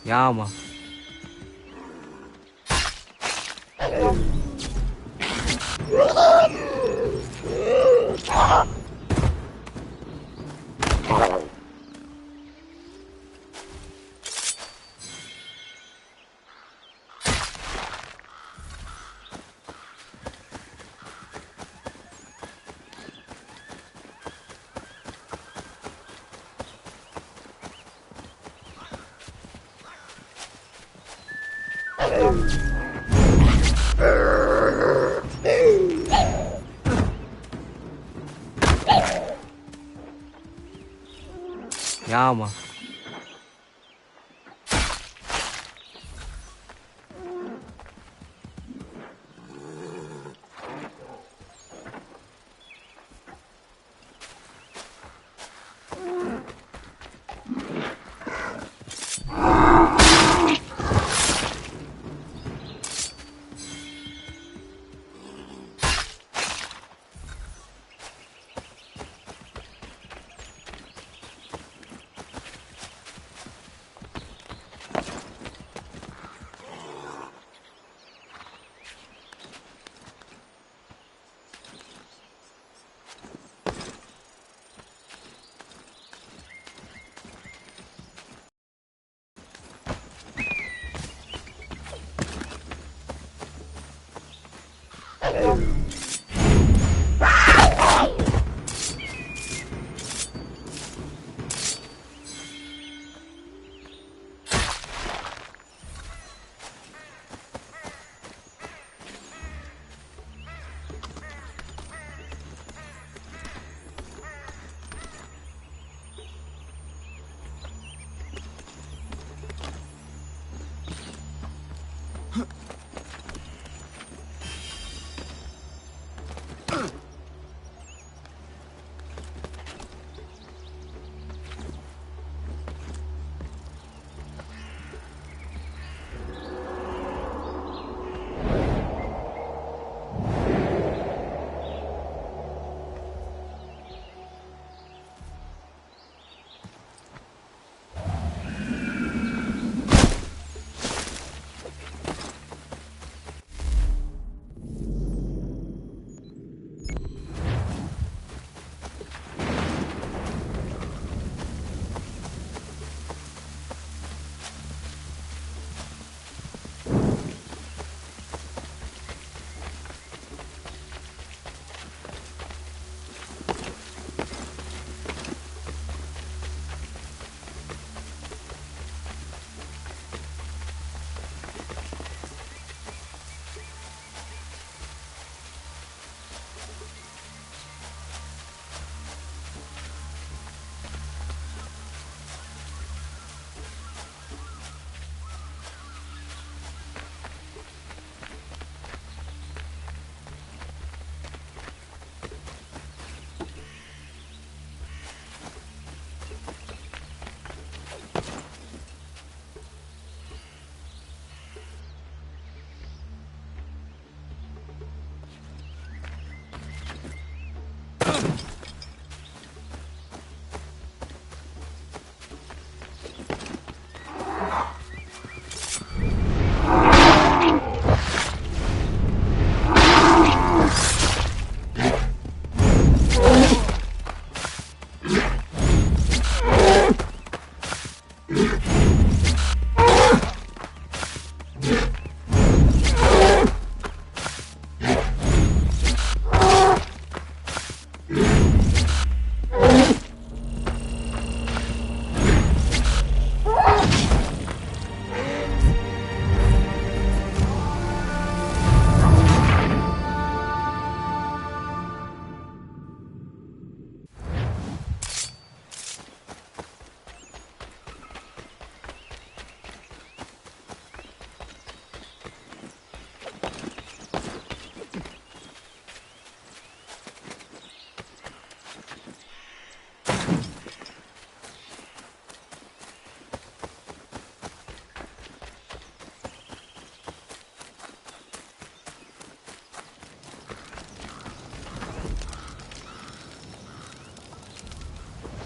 要吗？ 要吗？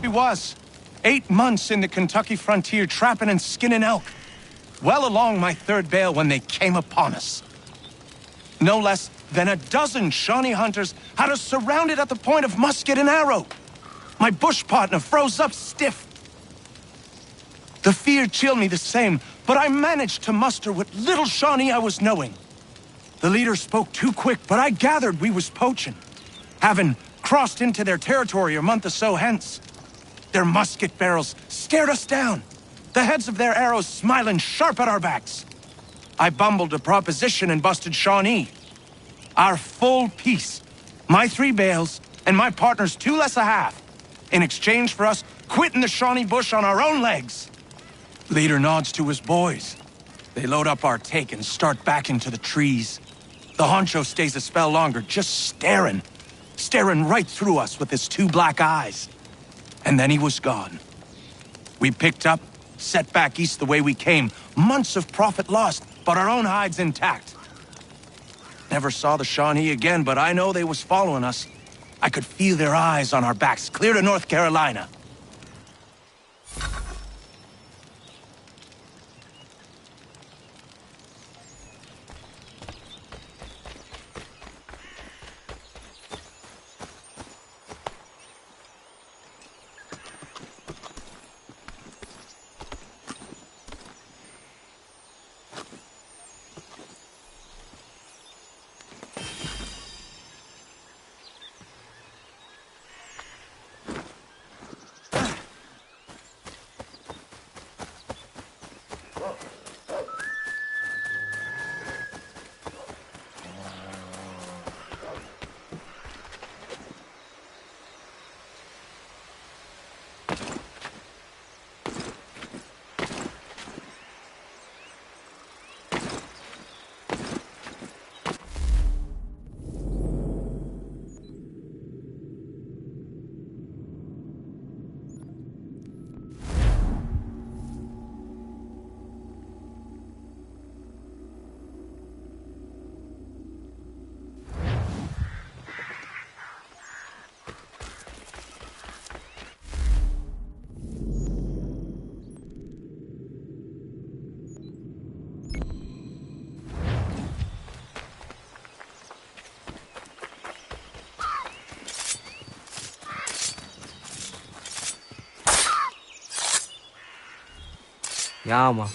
He was. 8 months in the Kentucky frontier trapping and skinning elk. Well along my 3rd bale when they came upon us. No less than a dozen Shawnee hunters had us surrounded at the point of musket and arrow. My bush partner froze up stiff. The fear chilled me the same, but I managed to muster what little Shawnee I was knowing. The leader spoke too quick, but I gathered we was poaching, having crossed into their territory a month or so hence. Their musket barrels stared us down, the heads of their arrows smiling sharp at our backs. I bumbled a proposition and busted Shawnee. Our full piece, my 3 bales, and my partner's 2 less a half, in exchange for us quitting the Shawnee bush on our own legs. Leader nods to his boys. They load up our take and start back into the trees. The honcho stays a spell longer, just staring right through us with his 2 black eyes. And then he was gone. We picked up, set back east the way we came. Months of profit lost, but our own hides intact. Never saw the Shawnee again, but I know they was following us. I could feel their eyes on our backs, clear to North Carolina. Ja, Mann.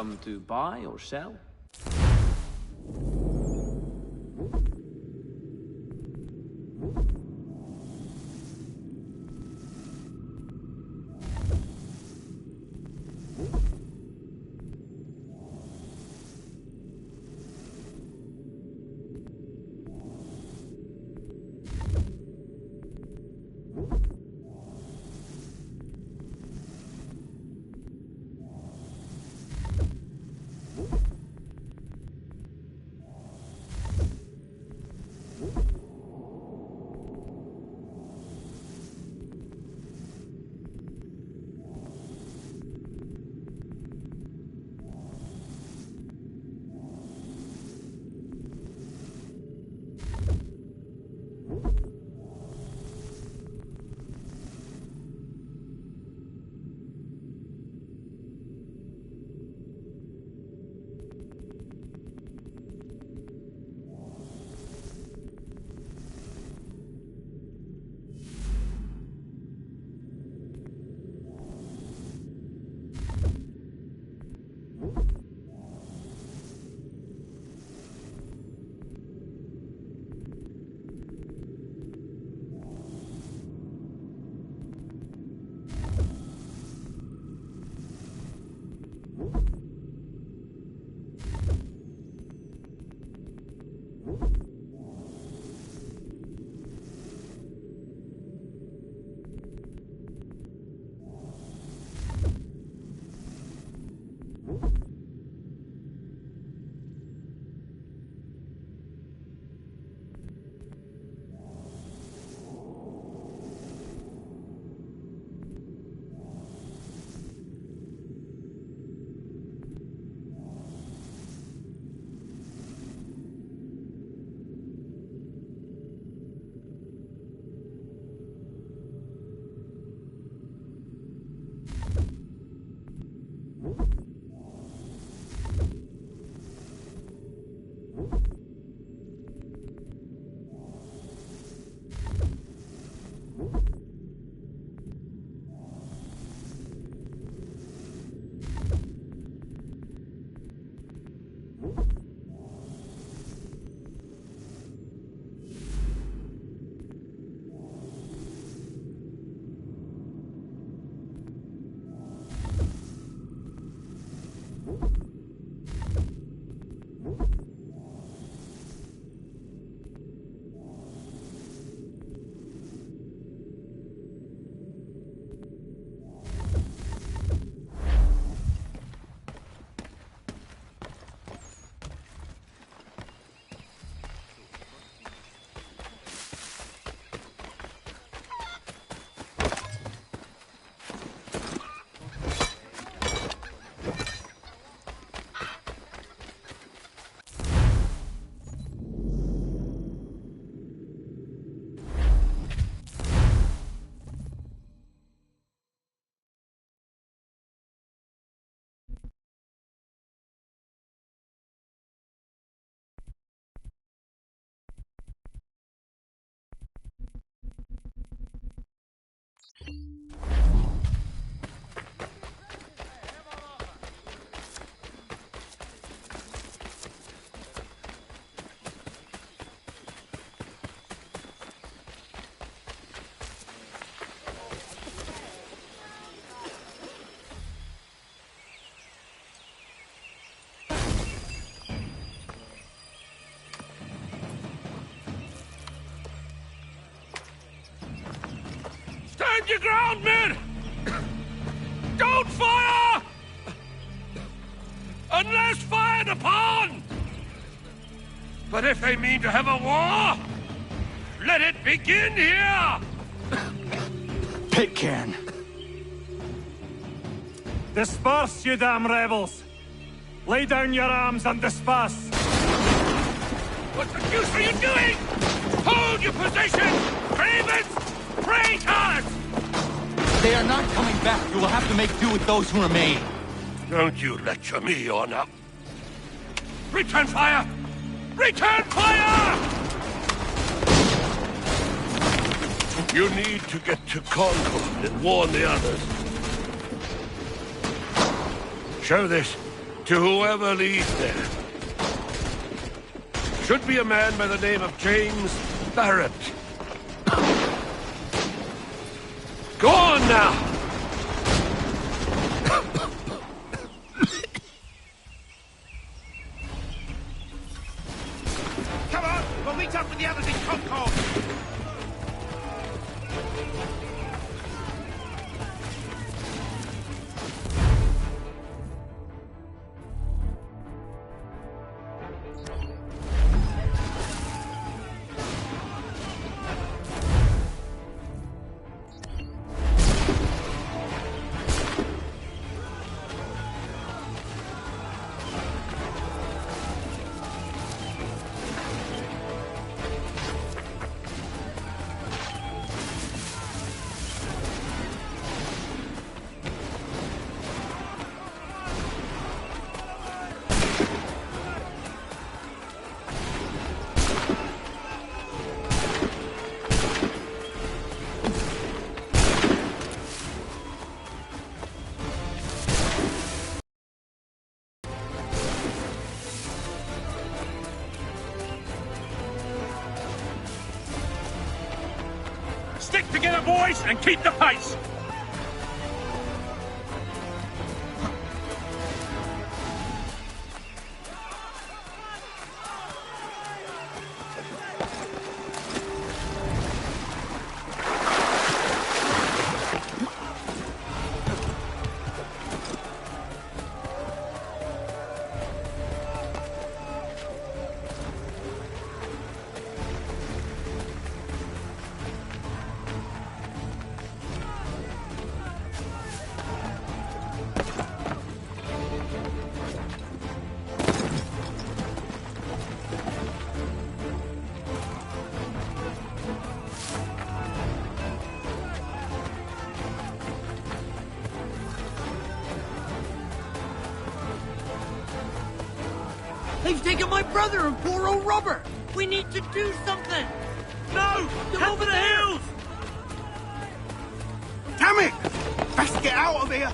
Come to buy or sell? your ground, men! Don't fire! Unless fired upon! But if they mean to have a war, let it begin here! Pitcairn. Disperse, you damn rebels! Lay down your arms and disperse! What the deuce are you doing? Hold your position! Cravens! Traitors! They are not coming back. You will have to make do with those who remain. Don't you lecture me on up. Return fire! Return fire! You need to get to Concord and warn the others. Show this to whoever leads there. Should be a man by the name of James Barrett. Go on now! Come on! We'll meet up with the others in Concord! Stick together, boys, and keep the pace! They've taken my brother and poor old Robert! We need to do something! No! They're over the hills! Damn it! Best get out of here!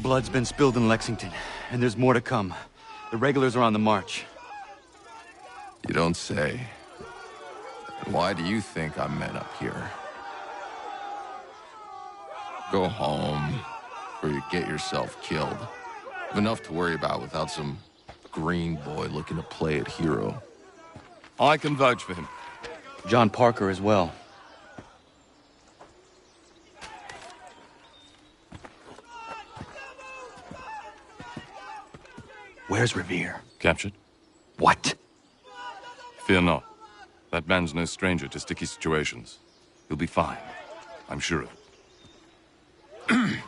Blood's been spilled in Lexington, and there's more to come. The regulars are on the march. You don't say. Why do you think I'm men up here? Go home, or you get yourself killed. You've enough to worry about without some green boy looking to play it hero. I can vouch for him. John Parker as well. Where's Revere? Captured? What? Fear not. That man's no stranger to sticky situations. He'll be fine. I'm sure of it.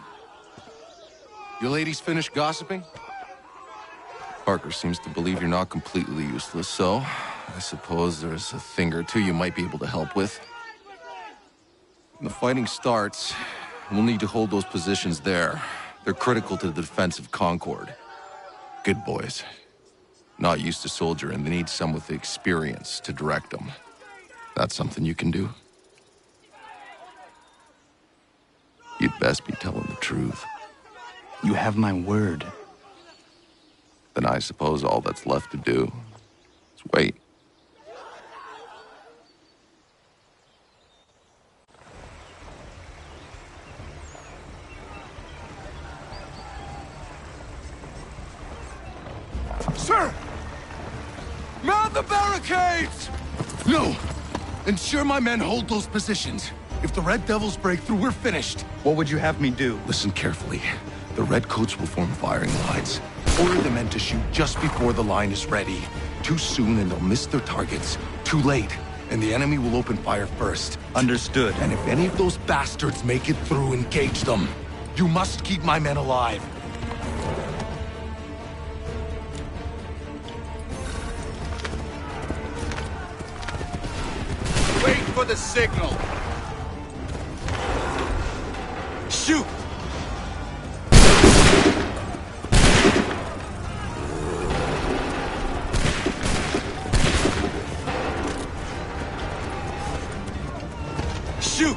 You ladies finished gossiping? Parker seems to believe you're not completely useless, so I suppose there's a thing or two you might be able to help with. When the fighting starts, we'll need to hold those positions there. They're critical to the defense of Concord. Good boys. Not used to soldiering, they need some with the experience to direct them. That's something you can do? You'd best be telling the truth. You have my word. Then I suppose all that's left to do is wait. Sir! Mount the barricades! No! Ensure my men hold those positions. If the Red Devils break through, we're finished. What would you have me do? Listen carefully. The Redcoats will form firing lines. Order the men to shoot just before the line is ready. Too soon and they'll miss their targets. Too late, and the enemy will open fire first. Understood. And if any of those bastards make it through, engage them. You must keep my men alive. Wait for the signal. Shoot! Shoot!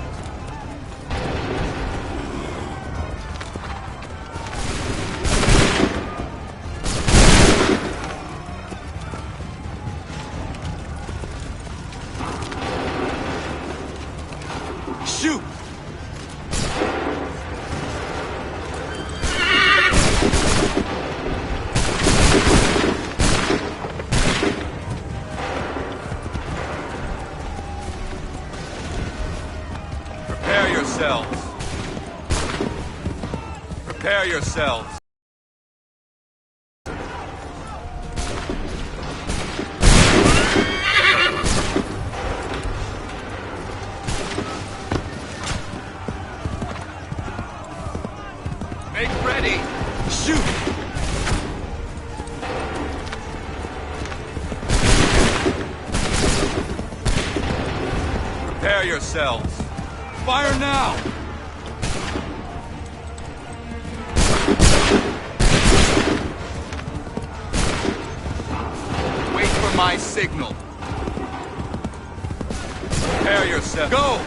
Shoot! Prepare yourselves. Prepare yourselves. Make ready. Shoot! Prepare yourselves. Fire now! Wait for my signal. Prepare yourself. Go!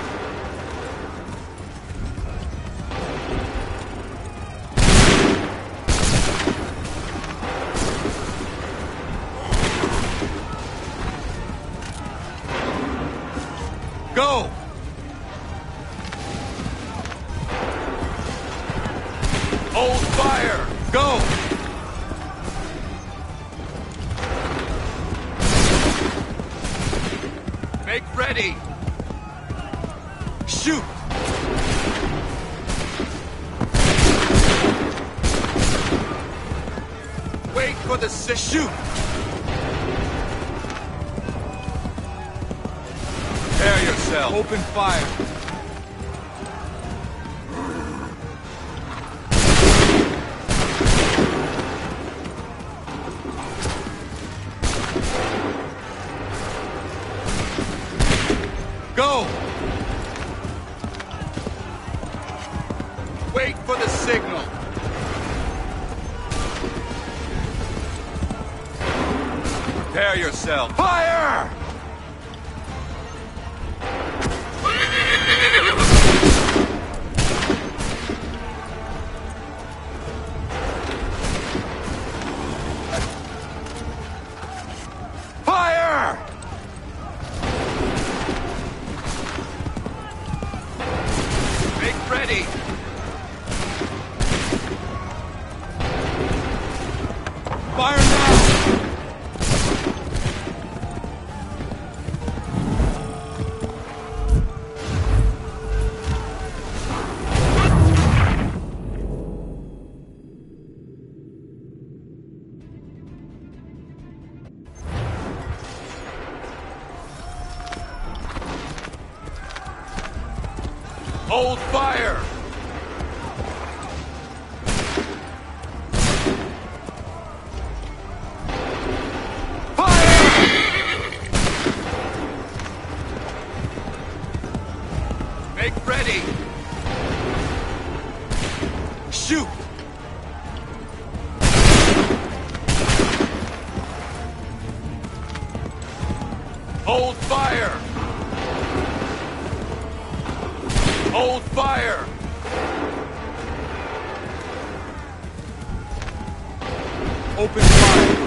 Go! Hold fire! Go! Make ready! Shoot! Wait for the shoot! Prepare yourself. Open fire. Go! Wait for the signal. Prepare yourself. Fire! Fire! Make ready. Fire now! Hold fire! Fire! Make ready! Shoot! Hold fire! Hold fire! Open fire!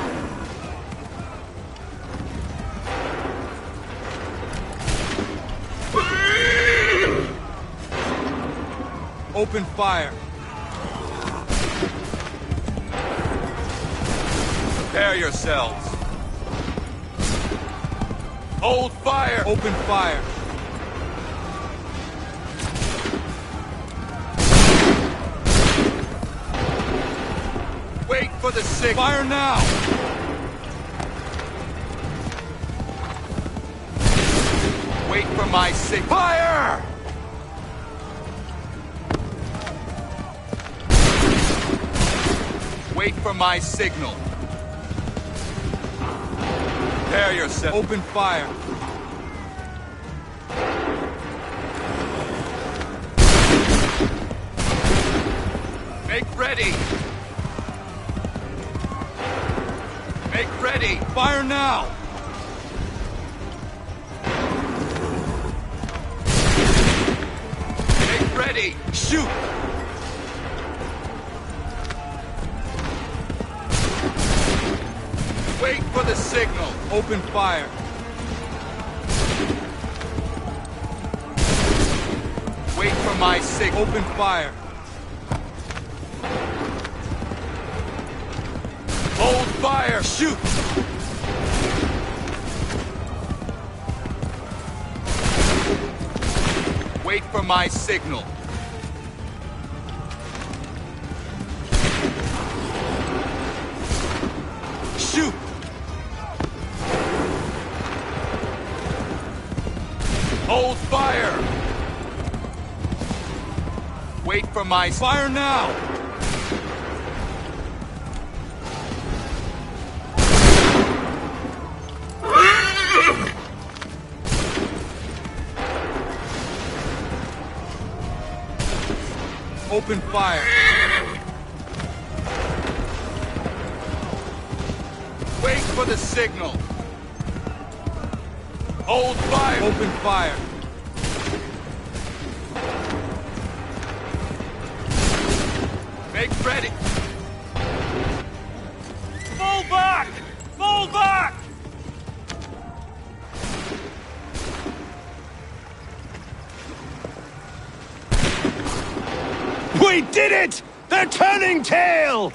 Open fire! Prepare yourselves! Hold fire! Open fire! Wait for the signal! Fire now! Wait for my signal! Fire! Wait for my signal. Prepare yourself. Open fire! Make ready. Make ready. Fire now! Make ready. Shoot! Wait for the signal. Open fire! Wait for my signal. Open fire! Hold fire. Shoot! Wait for my signal. Shoot! Hold fire. Wait for my Fire now! Open fire! Wait for the signal. Hold fire. Open fire! Make ready. Fall back! Fall back! We did it! They're turning tail!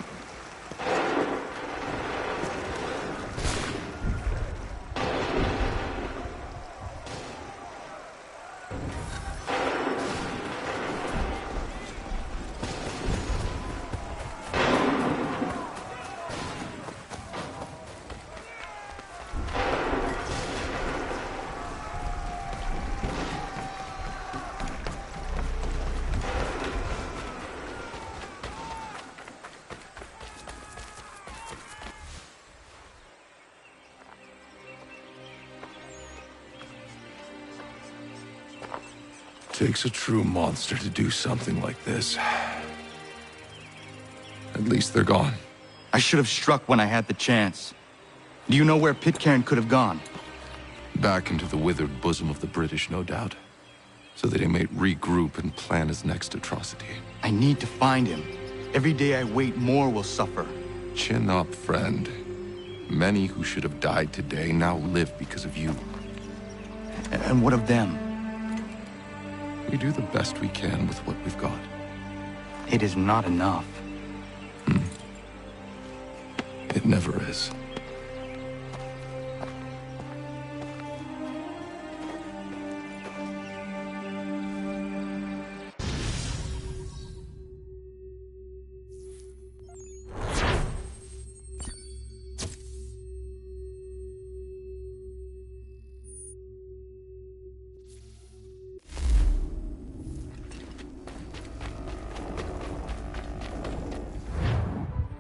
Takes a true monster to do something like this. At least they're gone. I should have struck when I had the chance. Do you know where Pitcairn could have gone? Back into the withered bosom of the British, no doubt. So that he may regroup and plan his next atrocity. I need to find him. Every day I wait, more will suffer. Chin up, friend. Many who should have died today now live because of you. And what of them? We do the best we can with what we've got. It is not enough. It never is.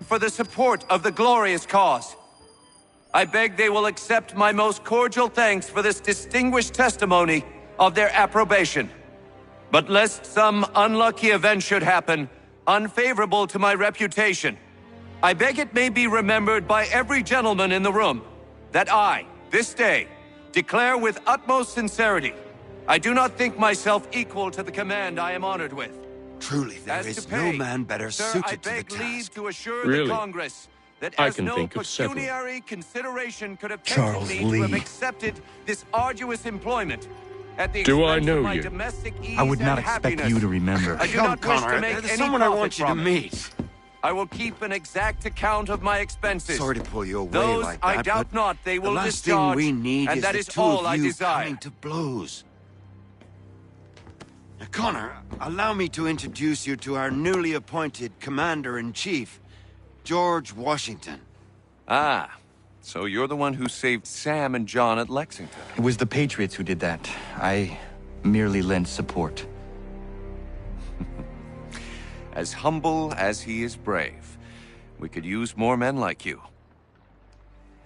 For the support of the glorious cause. I beg they will accept my most cordial thanks for this distinguished testimony of their approbation. But lest some unlucky event should happen, unfavorable to my reputation. I beg it may be remembered by every gentleman in the room that I, this day, declare with utmost sincerity, I do not think myself equal to the command I am honored with. Truly, there As is to pay, no man better sir, suited I to the beg leave task. to assure Really? the Congress that I as can no think of several. pecuniary consideration could have Charles tempted me to have Lee. accepted this arduous employment at the Do I expense know of my you? domestic ease I would not and expect happiness. you to remember. I do Come, not wish Connor, to make there's any someone I profit want you to from it. meet. I will keep an exact account of my expenses. Sorry to pull you away Those like I that, doubt but not they will the last discharge, thing we need and is that the is two all of I you desire. coming to blows. Now, Connor, allow me to introduce you to our newly appointed Commander-in-Chief, George Washington. Ah, so you're the one who saved Sam and John at Lexington. It was the Patriots who did that. I merely lent support. As humble as he is brave. We could use more men like you.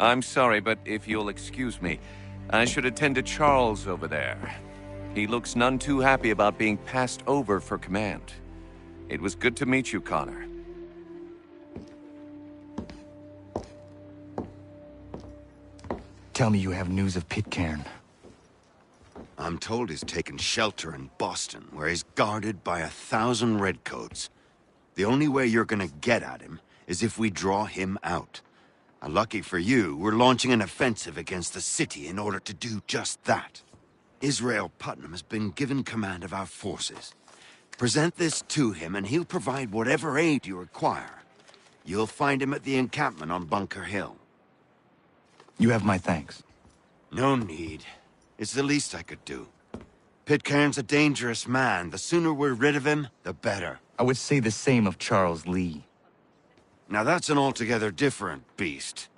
I'm sorry, but if you'll excuse me, I should attend to Charles over there. He looks none too happy about being passed over for command. It was good to meet you, Connor. Tell me you have news of Pitcairn. I'm told he's taken shelter in Boston, where he's guarded by 1,000 redcoats. The only way you're gonna get at him is if we draw him out. Lucky for you, we're launching an offensive against the city in order to do just that. Israel Putnam has been given command of our forces. Present this to him and he'll provide whatever aid you require. You'll find him at the encampment on Bunker Hill. You have my thanks. No need. It's the least I could do. Pitcairn's a dangerous man. The sooner we're rid of him, the better. I would say the same of Charles Lee. Now that's an altogether different beast.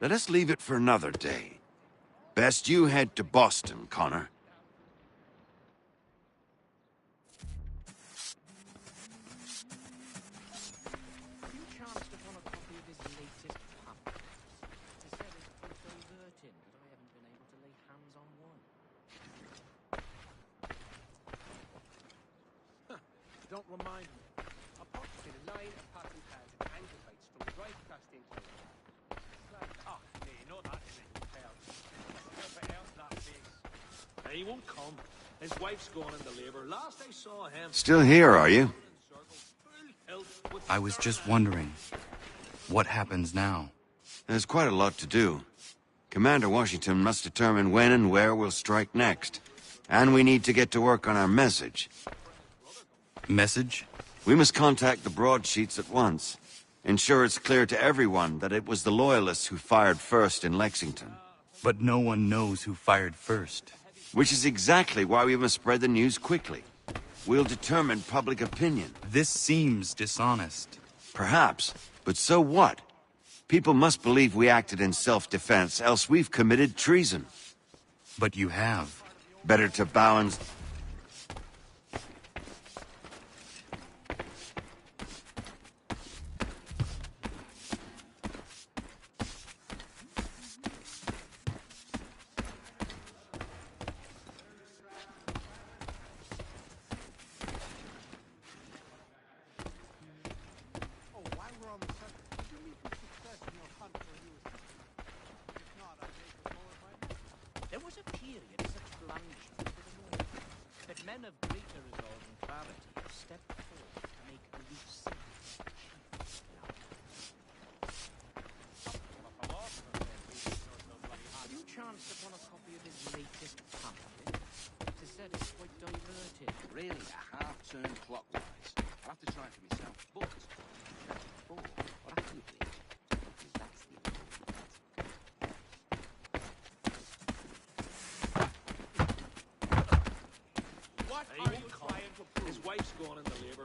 Let us leave it for another day. Best you head to Boston, Connor. Don't remind me. I popped in a line of passing cars and anchor lights from right past into it. Oh, yeah, you know that isn't hell. But else that face. He won't come. His wife's gone into labor. Last I saw him. Still here, are you? I was just wondering, what happens now? There's quite a lot to do. Commander Washington must determine when and where we'll strike next. And we need to get to work on our message. Message? We must contact the broadsheets at once. Ensure it's clear to everyone that it was the Loyalists who fired first in Lexington. But no one knows who fired first. Which is exactly why we must spread the news quickly. We'll determine public opinion. This seems dishonest. Perhaps, but so what? People must believe we acted in self-defense, else we've committed treason. But you have. Better to balance... There was a period of such blandishment for the moment, that men of greater resolve and clarity have stepped forth to make a use of you chanced upon a copy of his latest pamphlet? It is said it's quite diverted. Really, a half-turn clockwise. I'll have to try it for myself. But, back to you, please. Because that's the important part. What are you trying to prove? His wife's gone in the labor.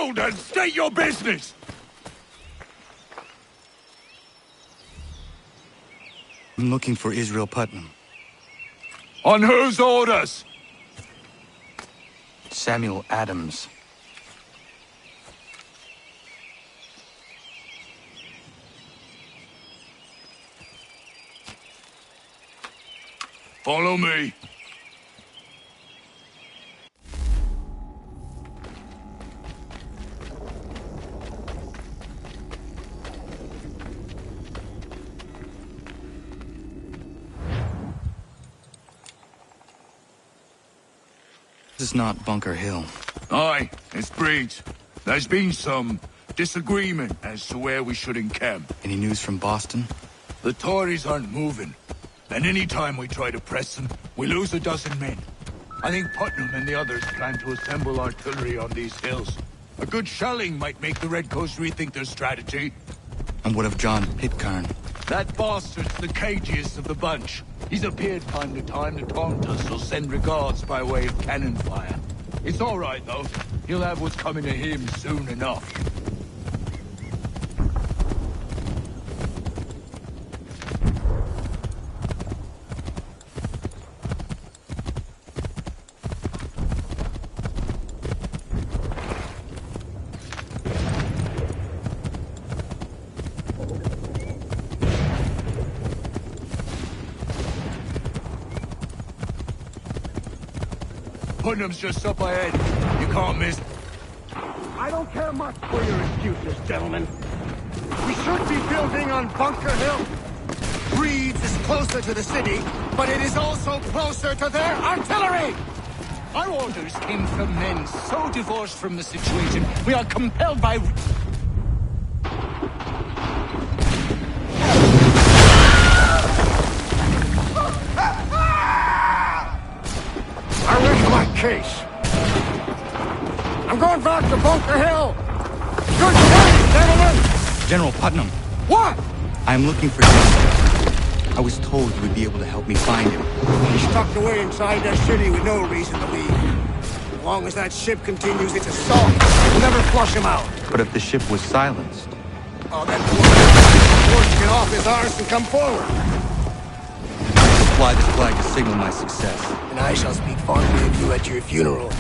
around and state your business! I'm looking for Israel Putnam. On whose orders? Samuel Adams. Follow me. This is not Bunker Hill. Aye, it's Breach. There's been some disagreement as to where we should encamp. Any news from Boston? The Tories aren't moving, and any time we try to press them, we lose a dozen men. I think Putnam and the others plan to assemble artillery on these hills. A good shelling might make the Redcoats rethink their strategy. And what of John Pitcairn? That bastard's the cagiest of the bunch. He's appeared time to time to taunt us or send regards by way of cannon fire. It's all right, though. He'll have what's coming to him soon enough. Putnam's just up ahead. You can't miss. I don't care much for your excuses, gentlemen. We should be building on Bunker Hill. Breeds is closer to the city, but it is also closer to their artillery! Our orders came from men so divorced from the situation, we are compelled by... I rest my case. I'm going back to Bunker Hill. Good day, gentlemen! General Putnam. What? I'm looking for him. I was told you would be able to help me find him. He's tucked away inside that city with no reason to leave. As long as that ship continues its assault, we'll never flush him out. But if the ship was silenced... Oh, that boy get off his arse and come forward. Fly this flag to signal my success. And I shall speak fondly of you at your funeral.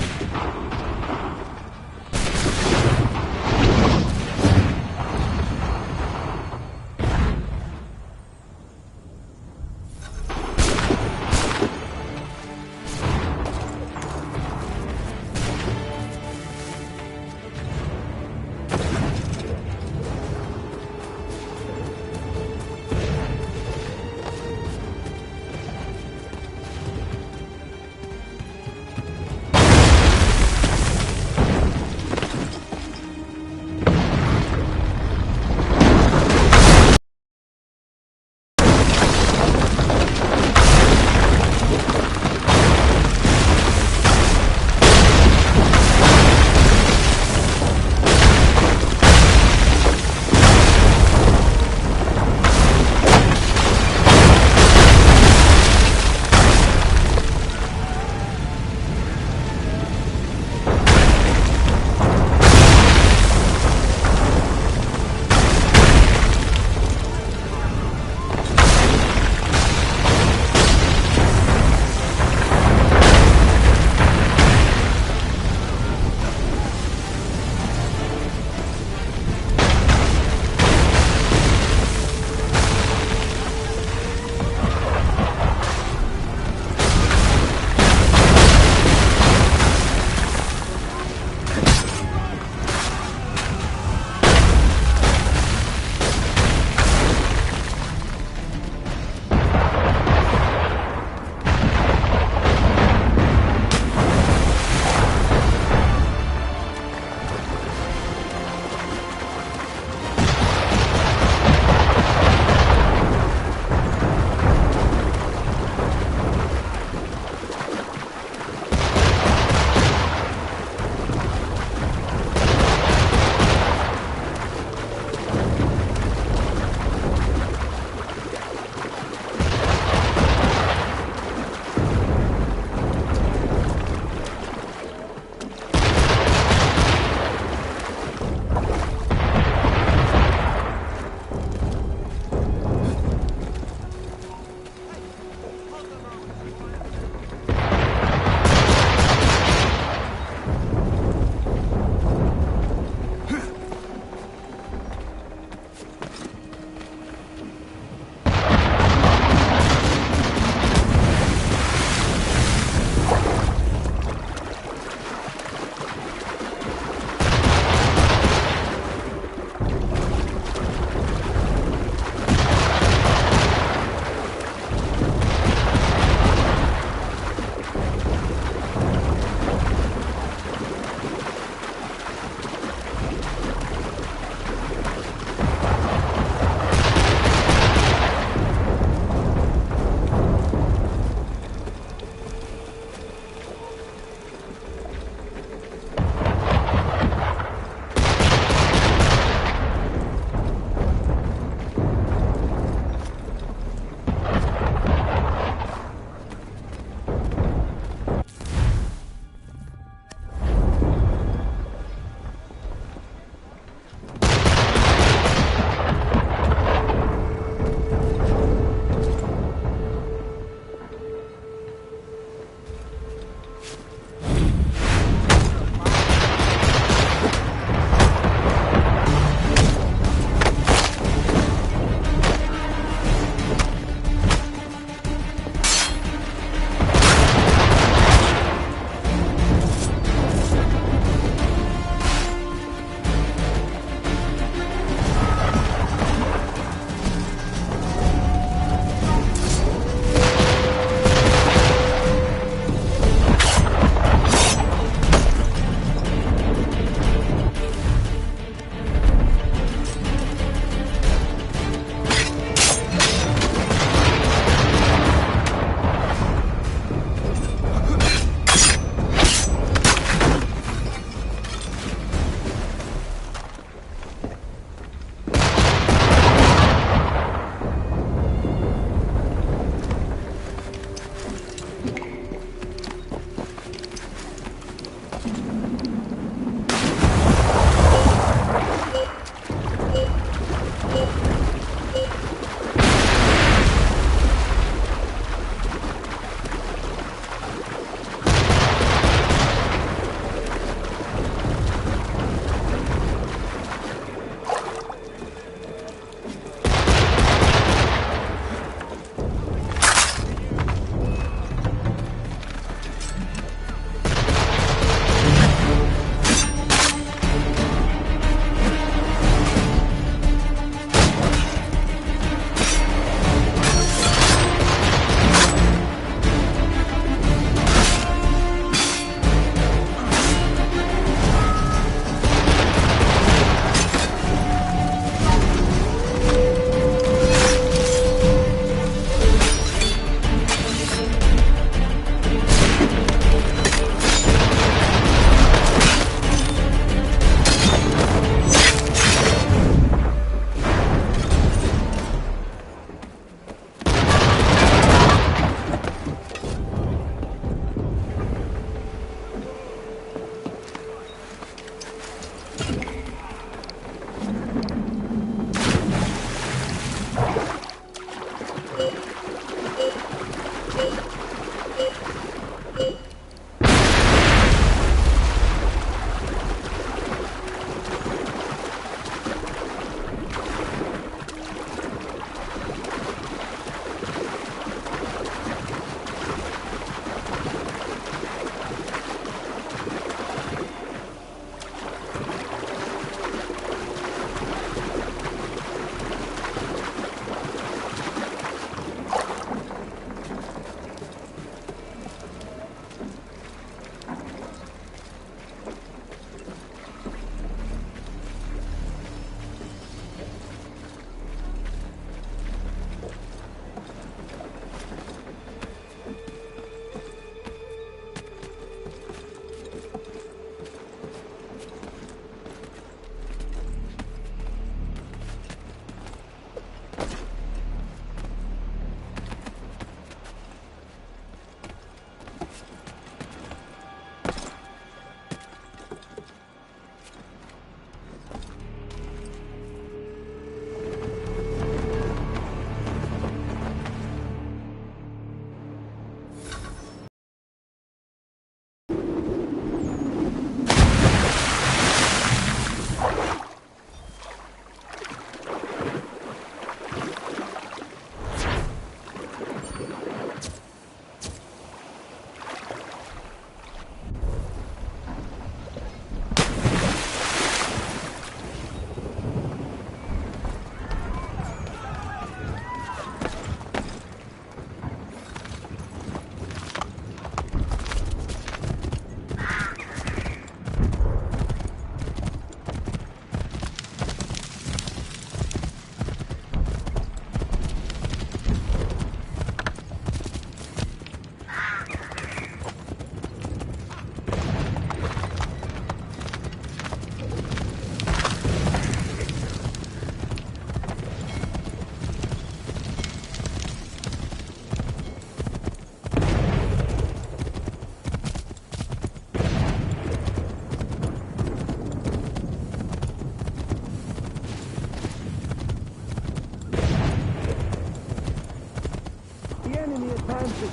advances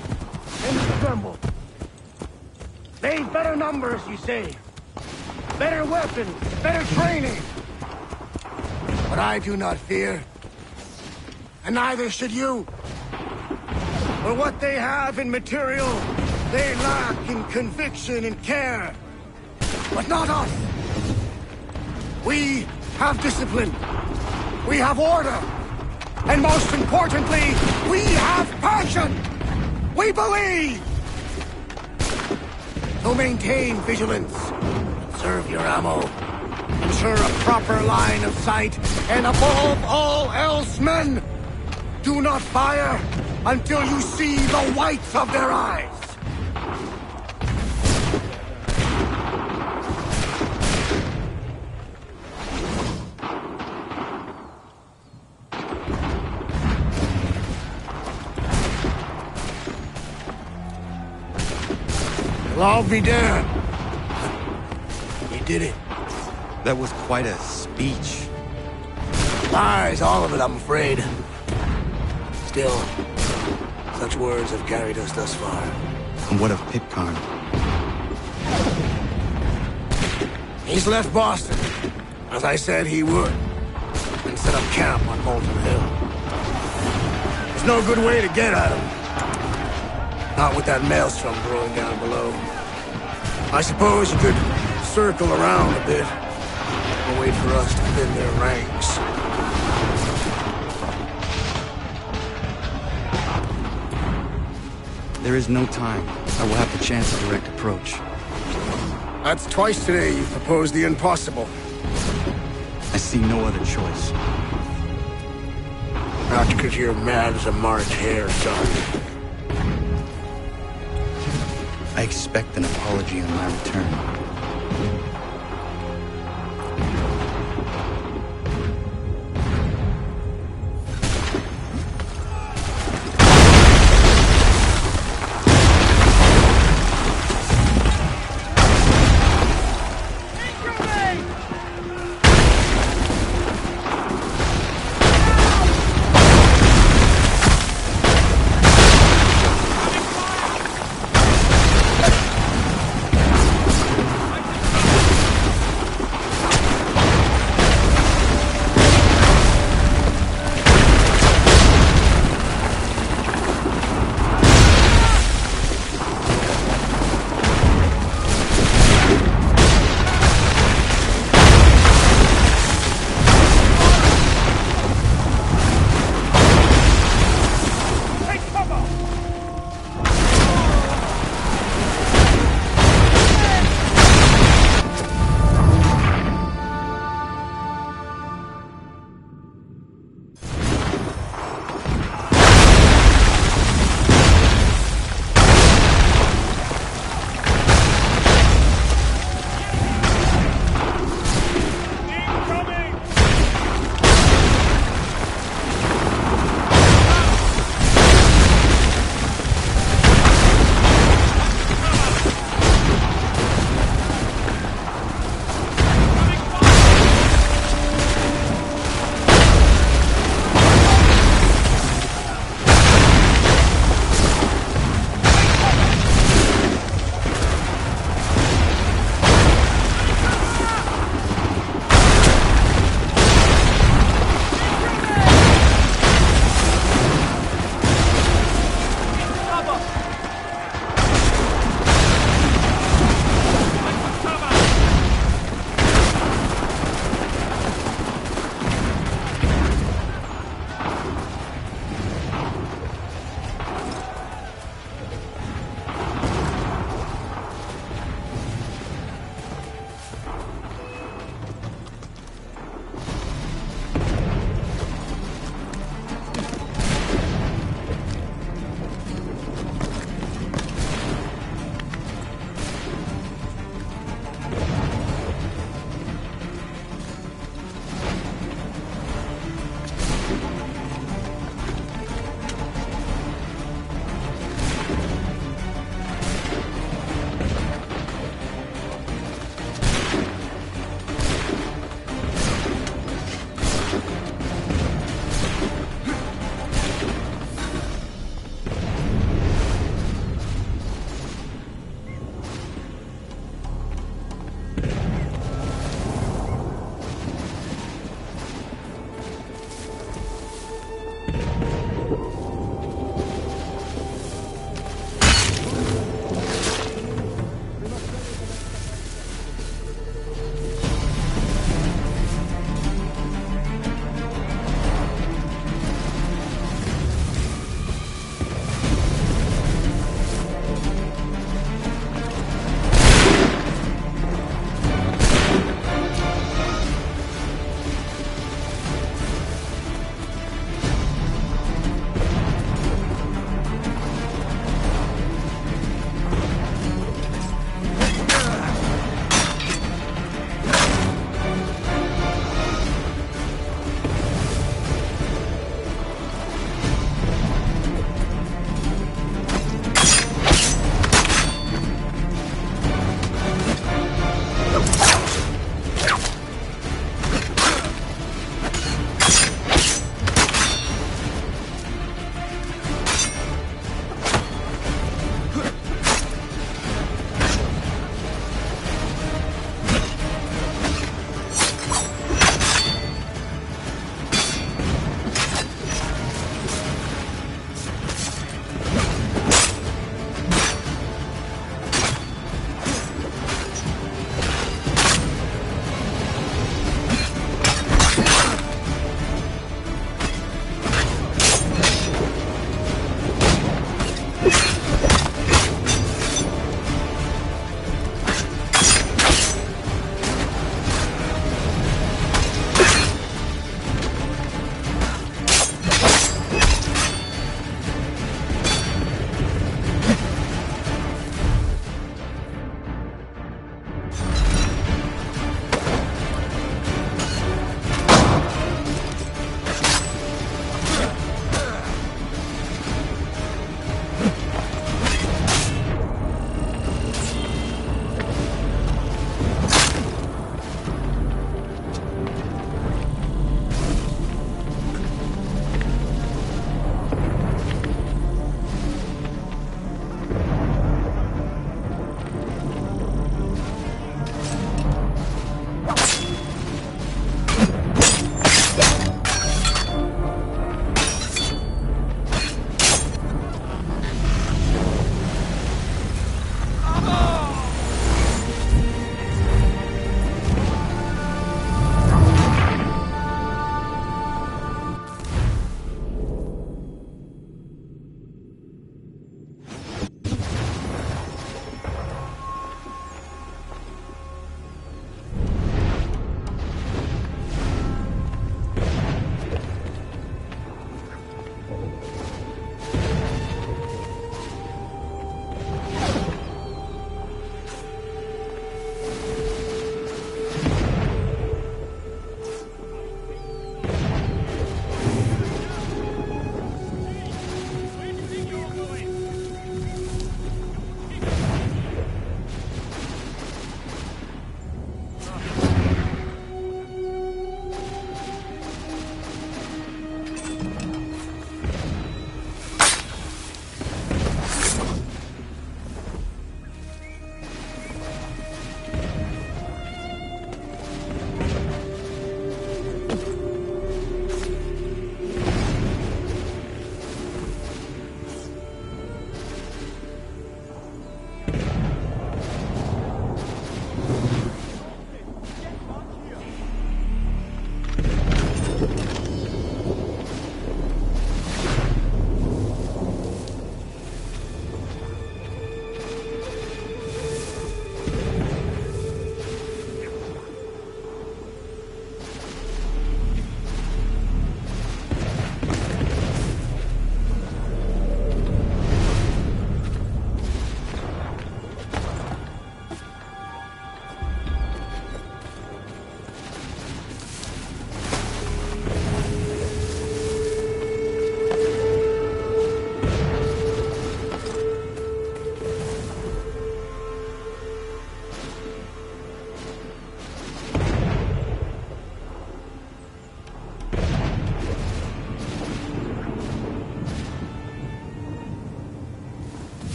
and assemble. They've better numbers, you say. Better weapons, better training. But I do not fear. And neither should you. For what they have in material, they lack in conviction and care. But not us. We have discipline. We have order. And most importantly, we have passion. We believe. So maintain vigilance. Conserve your ammo. Ensure a proper line of sight. And above all else, men, do not fire until you see the whites of their eyes. Well, I'll be damned. You did it. That was quite a speech. Lies, all of it, I'm afraid. Still, such words have carried us thus far. And what of Pitcairn? He's left Boston, as I said he would, and set up camp on Molten Hill. There's no good way to get at him. Not with that maelstrom brewing down below. I suppose you could circle around a bit and wait for us to thin their ranks. There is no time. I will have the chance of direct approach. That's twice today you've proposed the impossible. I see no other choice. Not because you're mad as a March hare, son. I expect an apology on my return.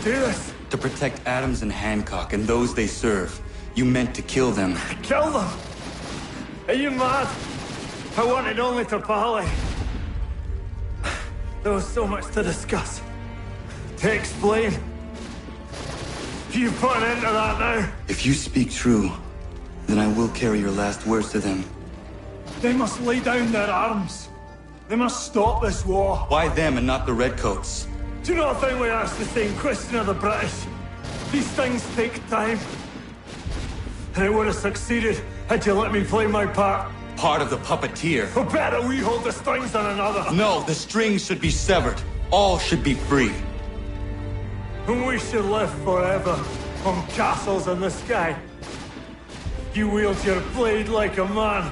do this? To protect Adams and Hancock and those they serve, you meant to kill them. Kill them? Are you mad? I wanted only to parley. There was so much to discuss, to explain. You put an end to that now? If you speak true, then I will carry your last words to them. They must lay down their arms. They must stop this war. Why them and not the Redcoats? Do you not think we asked the same question of the British? These things take time. And it would have succeeded had you let me play my part. Part of the puppeteer. Or better, we hold the strings on another. No, the strings should be severed. All should be free. And we should live forever on castles in the sky. You wield your blade like a man,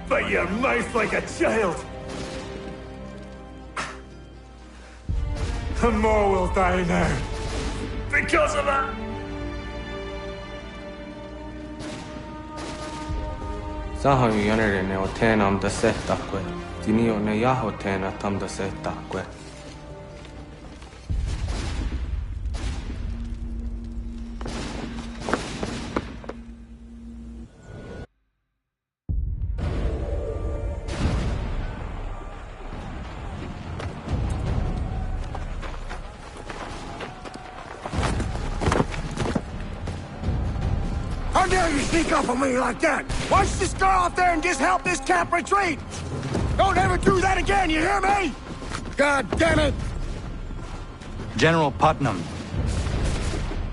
but your mouth like a child. And more will die now. Because of it. Sahan jäneren ne otena am da setakwe. Tinio ne yahotena tam da setakwe. How dare you sneak up on me like that? Why don't you just go out there and just help this camp retreat? Don't ever do that again, you hear me? God damn it! General Putnam.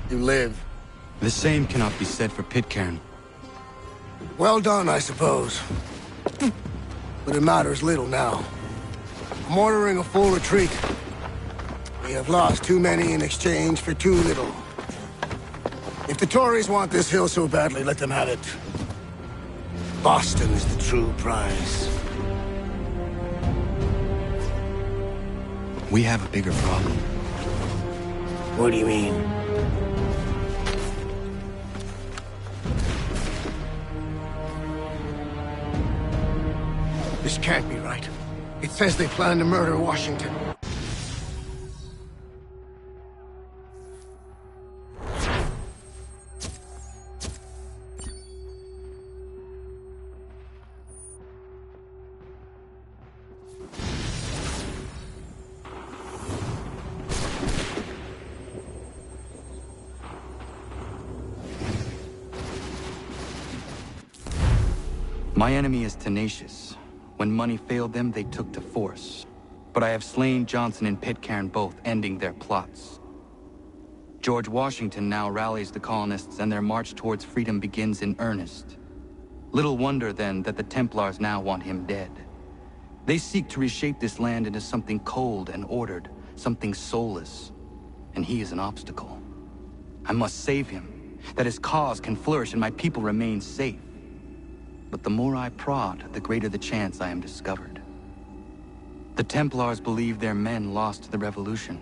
You live. The same cannot be said for Pitcairn. Well done, I suppose. But it matters little now. I'm ordering a full retreat. We have lost too many in exchange for too little. If the Tories want this hill so badly, let them have it. Boston is the true prize. We have a bigger problem. What do you mean? This can't be right. It says they plan to murder Washington. My enemy is tenacious. When money failed them, they took to force. But I have slain Johnson and Pitcairn both, ending their plots. George Washington now rallies the colonists and their march towards freedom begins in earnest. Little wonder, then, that the Templars now want him dead. They seek to reshape this land into something cold and ordered, something soulless. And he is an obstacle. I must save him, that his cause can flourish and my people remain safe. But the more I prod, the greater the chance I am discovered. The Templars believe their men lost the revolution.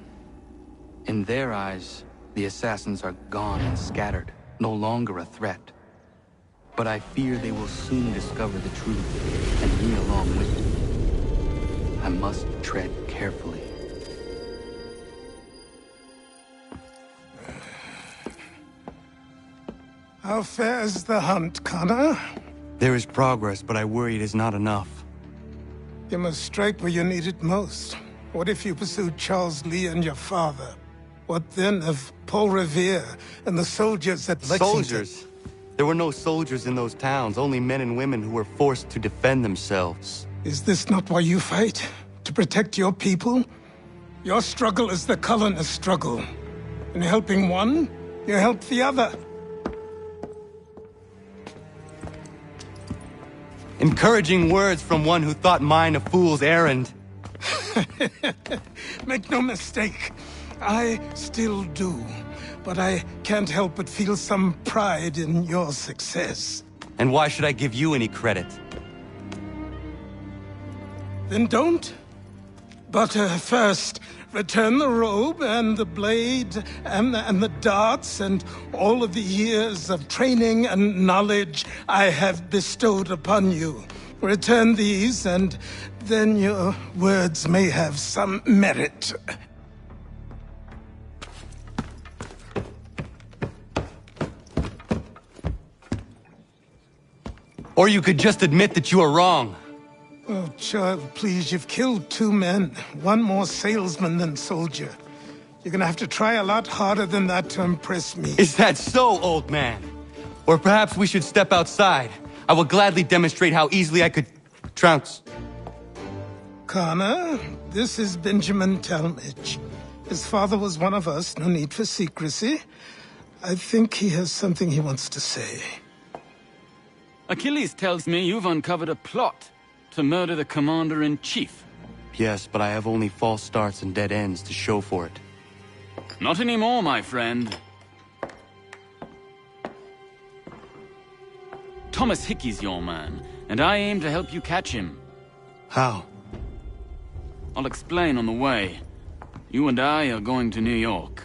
In their eyes, the assassins are gone and scattered, no longer a threat. But I fear they will soon discover the truth, and me along with them. I must tread carefully. How fares the hunt, Connor? There is progress, but I worry it is not enough. You must strike where you need it most. What if you pursued Charles Lee and your father? What then of Paul Revere and the soldiers at Lexington? Soldiers? There were no soldiers in those towns, only men and women who were forced to defend themselves. Is this not why you fight? To protect your people? Your struggle is the colonist struggle. In helping one, you help the other. Encouraging words from one who thought mine a fool's errand. Make no mistake, I still do. But I can't help but feel some pride in your success. And why should I give you any credit? Then don't. But first, return the robe and the blade and the darts and all of the years of training and knowledge I have bestowed upon you. Return these, and then your words may have some merit. Or you could just admit that you are wrong. Oh, child, please, you've killed 2 men. One more salesman than soldier. You're gonna have to try a lot harder than that to impress me. Is that so, old man? Or perhaps we should step outside. I will gladly demonstrate how easily I could trounce. Connor, this is Benjamin Talmadge. His father was one of us, no need for secrecy. I think he has something he wants to say. Achilles tells me you've uncovered a plot to murder the commander-in-chief. Yes, but I have only false starts and dead ends to show for it. Not anymore, my friend. Thomas Hickey's your man, and I aim to help you catch him. How? I'll explain on the way. You and I are going to New York.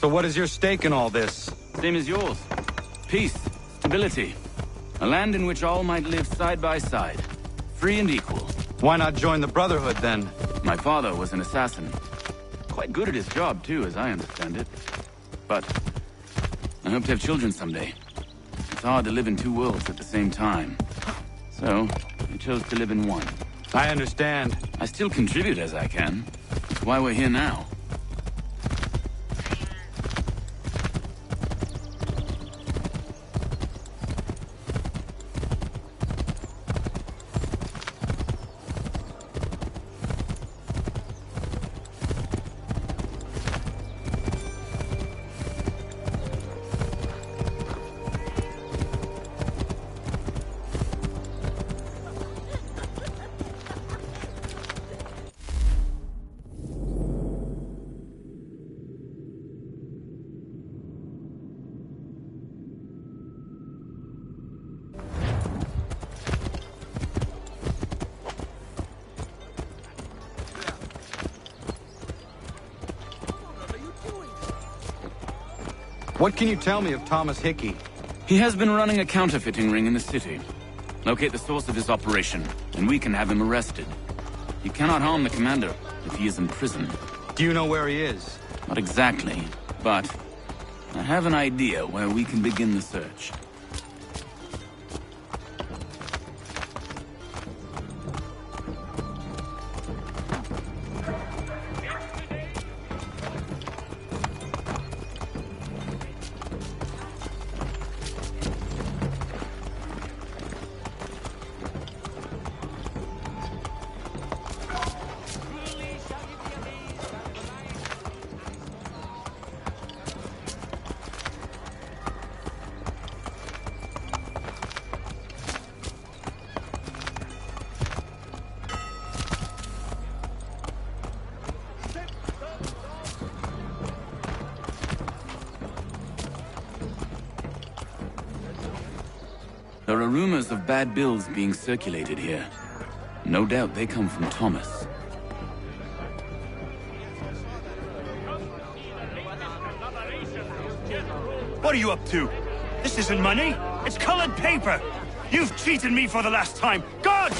So what is your stake in all this? Same as yours. Peace, stability. A land in which all might live side by side. Free and equal. Why not join the Brotherhood, then? My father was an assassin. Quite good at his job, too, as I understand it. But I hope to have children someday. It's hard to live in two worlds at the same time. So, I chose to live in one. I understand. I still contribute as I can. That's why we're here now. What can you tell me of Thomas Hickey? He has been running a counterfeiting ring in the city. Locate the source of his operation, and we can have him arrested. You cannot harm the commander if he is in prison. Do you know where he is? Not exactly, but I have an idea where we can begin the search. There are rumors of bad bills being circulated here. No doubt they come from Thomas. What are you up to? This isn't money. It's colored paper. You've cheated me for the last time. God!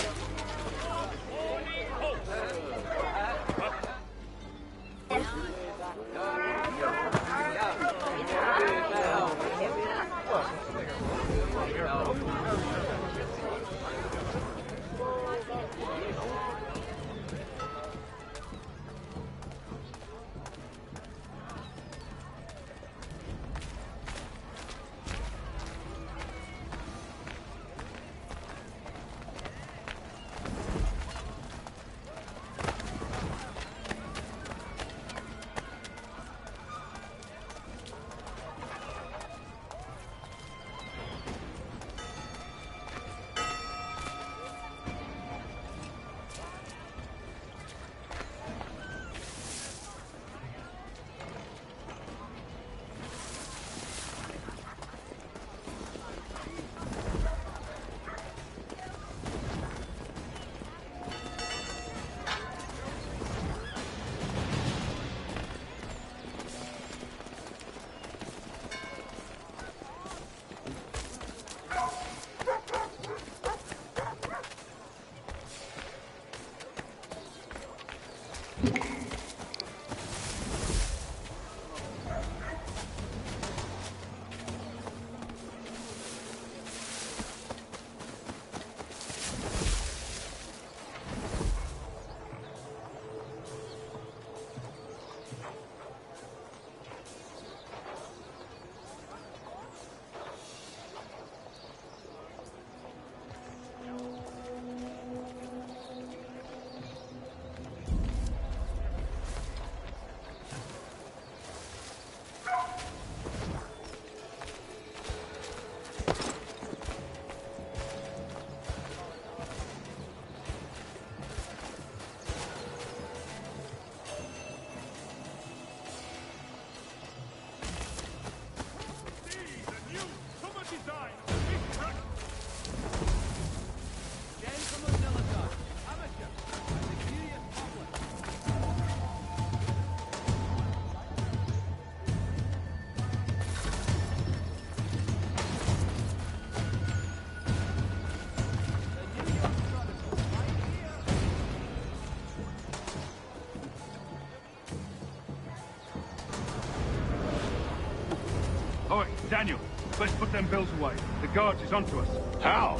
Daniel, let's put them bills away. The guards is onto us. How?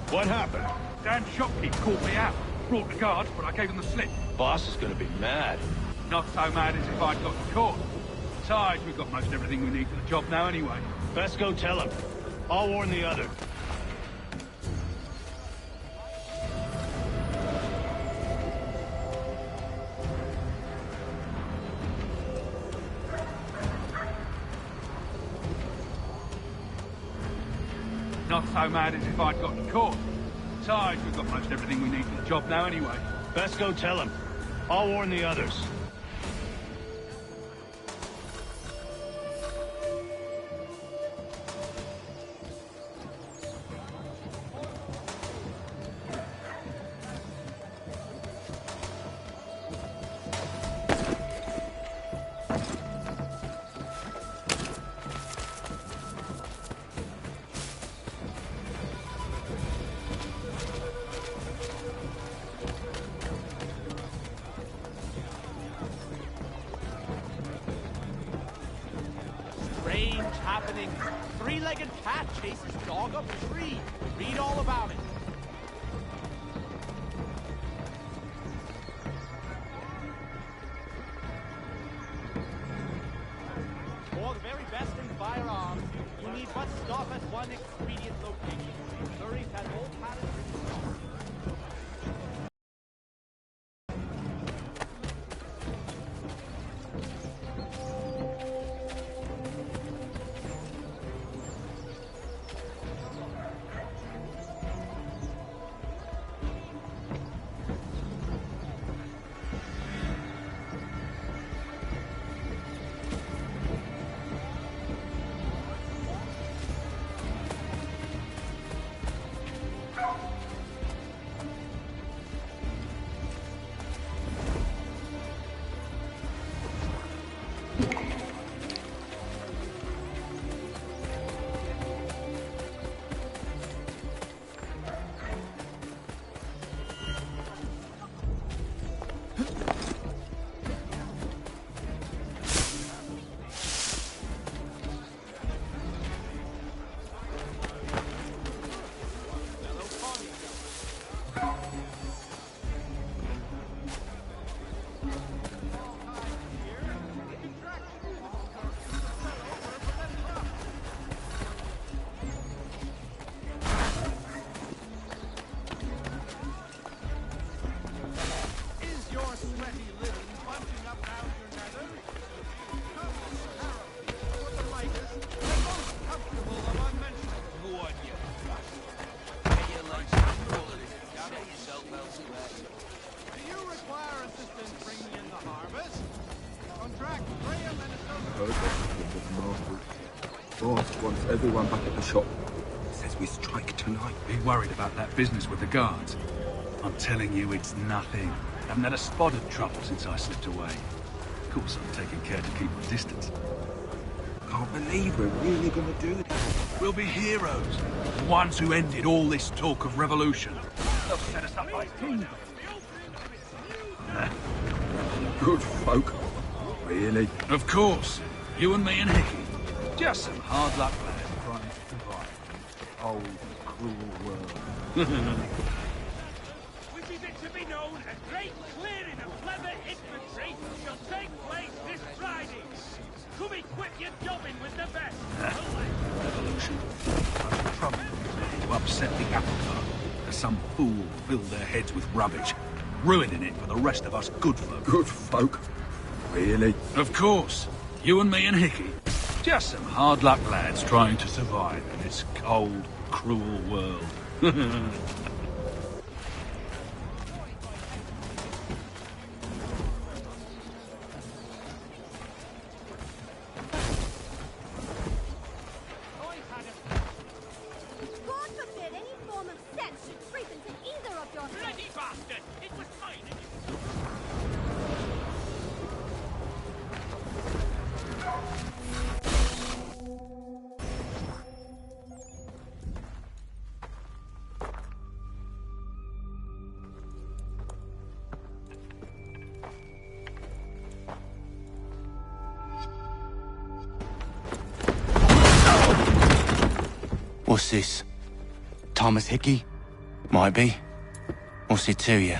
What happened? Dan's shopkeep caught me out. Brought the guards, but I gave them the slip. Boss is gonna be mad. Not so mad as if I'd got caught. Besides, we've got most everything we need for the job now anyway. Best go tell him. I'll warn the others. Not so mad as if I'd got caught. Besides, we've got most everything we need for the job now anyway. Best go tell him. I'll warn the others. Strange happening. Three-legged cat chases dog up tree. Read all about it. For the very best in firearms, you need but stop at one expedient location. Surrey's has all patterns in stock. Boss wants everyone back at the shop. Says we strike tonight. Be worried about that business with the guards. I'm telling you, it's nothing. Haven't had a spot of trouble since I slipped away. Of course, I'm taking care to keep my distance. Can't believe we're really gonna do this. We'll be heroes. The ones who ended all this talk of revolution. They'll set us up like kings. Good folk. Really? Of course. You and me and Hickey. Just some hard luck lads trying to survive. Old, cruel world. Which is it to be known, a great clearing of leather infantry shall take place this Friday. Come equip your jobbing with the best. Revolution. I'm trouble to upset the apple cart. As some fool filled their heads with rubbish, ruining it for the rest of us good folk. Good folk? Really? Of course. You and me and Hickey. Just some hard luck lads trying to survive in this cold, cruel world. God forbid any form of sense should creep into either of your heads. Bloody bastard! It was mine and you... What's this? Thomas Hickey? Might be. What's it to you?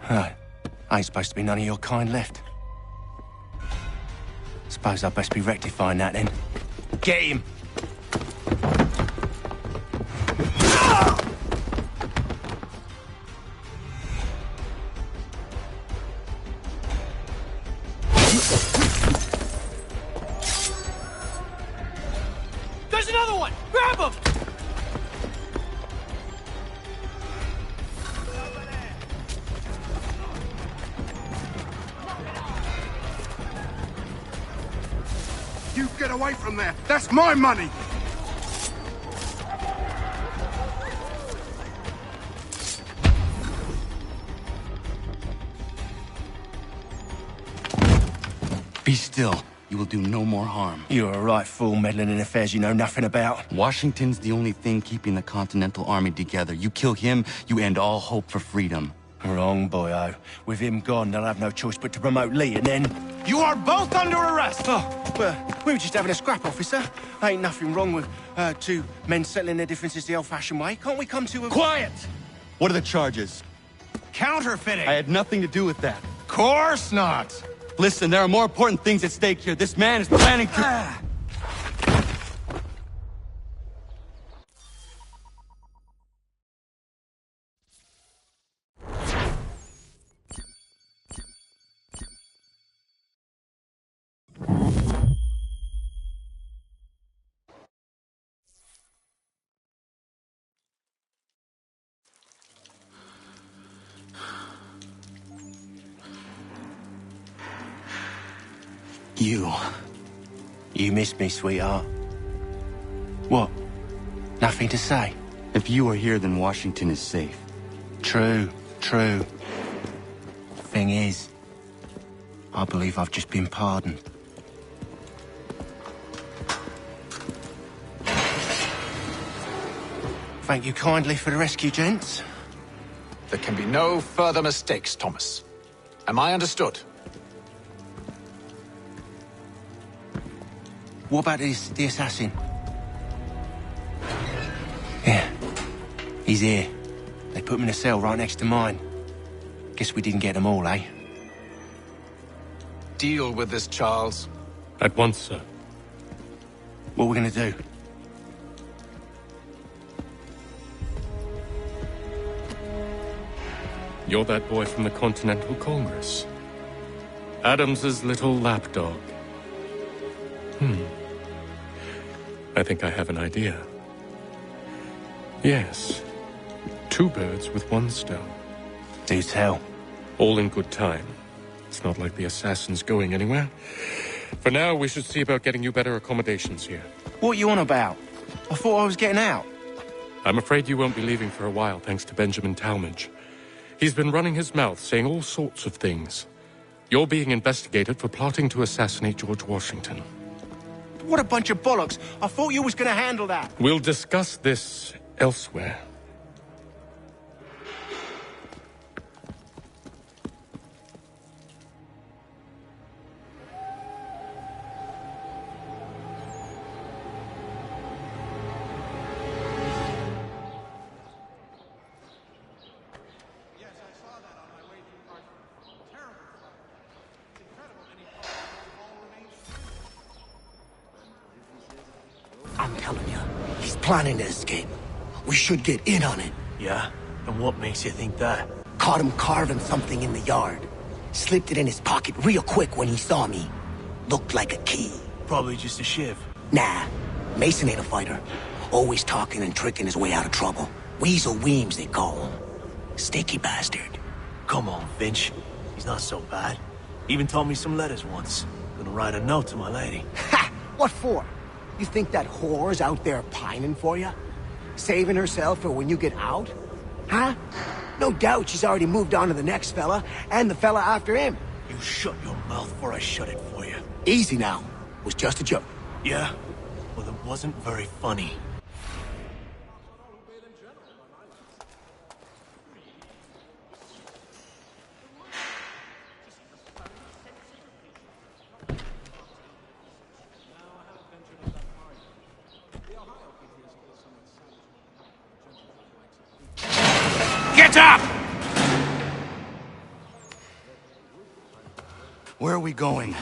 Ain't supposed to be none of your kind left. Suppose I'd best be rectifying that then. Get him! There's another one! Grab him! You get away from there! That's my money! Be still. You will do no more harm. You're a right fool meddling in affairs you know nothing about. Washington's the only thing keeping the Continental Army together. You kill him, you end all hope for freedom. Wrong, boyo. With him gone, they'll have no choice but to promote Lee, and then... You are both under arrest! Oh, well, we were just having a scrap, officer. Ain't nothing wrong with two men settling their differences the old-fashioned way. Can't we come to a... Quiet! What are the charges? Counterfeiting! I had nothing to do with that. Course not! Listen, there are more important things at stake here. This man is planning to... You missed me, sweetheart. What? Nothing to say? If you are here, then Washington is safe. True. Thing is, I believe I've just been pardoned. Thank you kindly for the rescue, gents. There can be no further mistakes, Thomas. Am I understood? What about the assassin? Yeah, he's here. They put him in a cell right next to mine. Guess we didn't get them all, eh? Deal with this, Charles. At once, sir. What are we gonna do? You're that boy from the Continental Congress. Adams's little lapdog. I think I have an idea. Yes. Two birds with one stone. Do tell. All in good time. It's not like the assassin's going anywhere. For now, we should see about getting you better accommodations here. What you on about? I thought I was getting out. I'm afraid you won't be leaving for a while, thanks to Benjamin Talmadge. He's been running his mouth, saying all sorts of things. You're being investigated for plotting to assassinate George Washington. What a bunch of bollocks. I thought you was gonna handle that. We'll discuss this elsewhere. I'm telling you, he's planning to escape. We should get in on it. Yeah? And what makes you think that? Caught him carving something in the yard. Slipped it in his pocket real quick when he saw me. Looked like a key. Probably just a shiv. Nah, Mason ain't a fighter. Always talking and tricking his way out of trouble. Weasel Weems, they call him. Sticky bastard. Come on, Finch. He's not so bad. Even told me some letters once. Gonna write a note to my lady. Ha! What for? You think that whore's out there pining for you? Saving herself for when you get out? Huh? No doubt she's already moved on to the next fella, and the fella after him. You shut your mouth before I shut it for you. Easy now. Was just a joke. Yeah? Well, it wasn't very funny. Get up! Where are we going?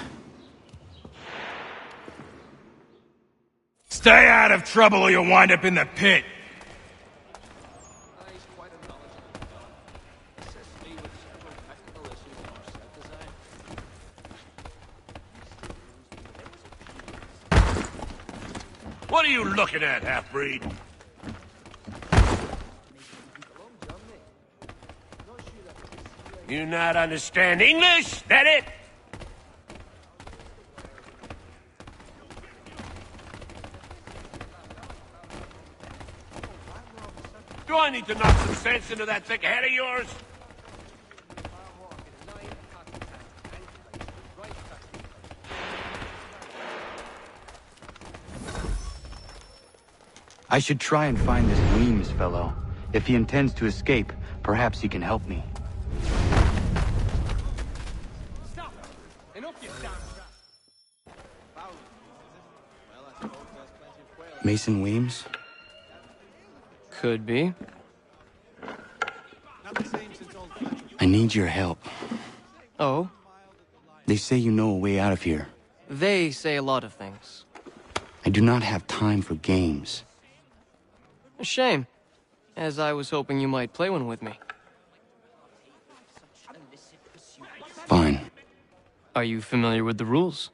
Stay out of trouble or you'll wind up in the pit. What are you looking at, half-breed? You not understand English? That it? Do I need to knock some sense into that thick head of yours? I should try and find this Weems fellow. If he intends to escape, perhaps he can help me. Mason Weems? Could be. I need your help. Oh? They say you know a way out of here. They say a lot of things. I do not have time for games. A shame, as I was hoping you might play one with me. Fine. Are you familiar with the rules?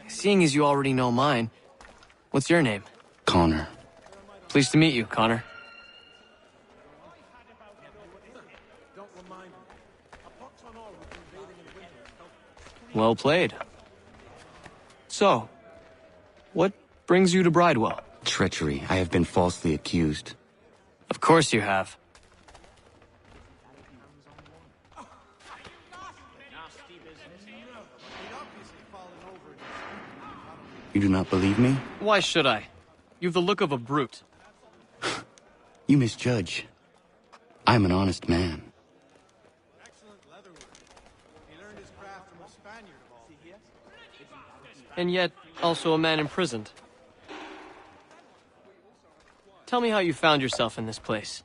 Seeing as you already know mine, what's your name? Connor. Pleased to meet you, Connor. Well played. So, what brings you to Bridewell? Treachery. I have been falsely accused. Of course you have. You do not believe me? Why should I? You've the look of a brute. You misjudge. I'm an honest man. And yet, also a man imprisoned. Tell me how you found yourself in this place.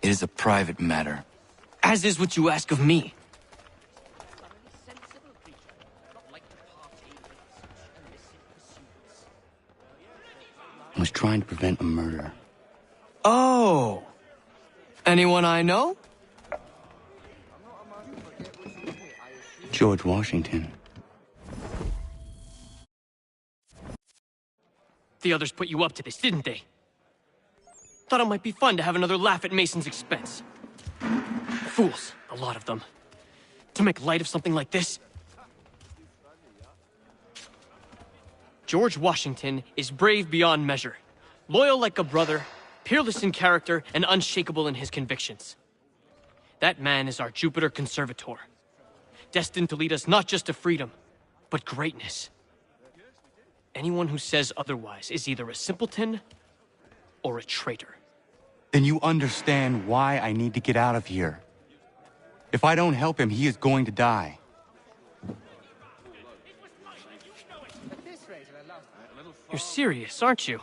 It is a private matter. As is what you ask of me. I was trying to prevent a murder. Oh! Anyone I know? George Washington. The others put you up to this, didn't they? Thought it might be fun to have another laugh at Mason's expense. Fools, a lot of them. To make light of something like this. George Washington is brave beyond measure, loyal like a brother, peerless in character, and unshakable in his convictions. That man is our Jupiter Conservator, destined to lead us not just to freedom, but greatness. Anyone who says otherwise is either a simpleton or a traitor. Then you understand why I need to get out of here. If I don't help him, he is going to die. You're serious, aren't you?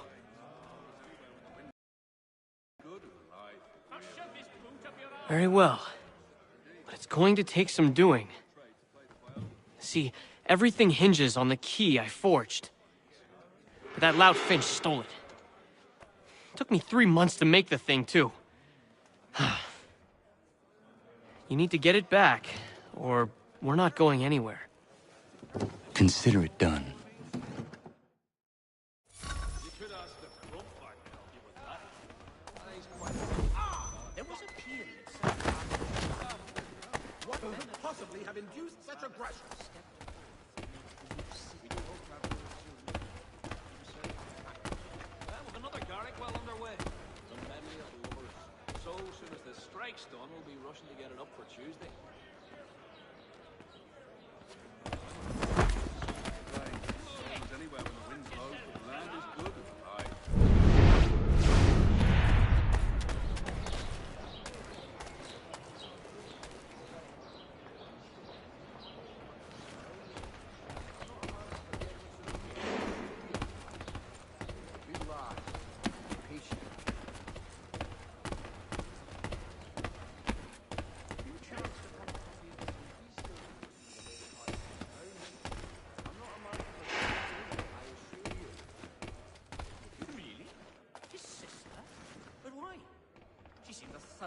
Very well. But it's going to take some doing. See, everything hinges on the key I forged. But that lout Finch stole it. Took me 3 months to make the thing, too. You need to get it back, or we're not going anywhere. Consider it done. There was a period. What could possibly have induced such aggression? With another Garrick well underway. Some medley of lovers. So soon as the strike's done, we'll be rushing to get it up for Tuesday. Anywhere when the wind's low, the land is good and high.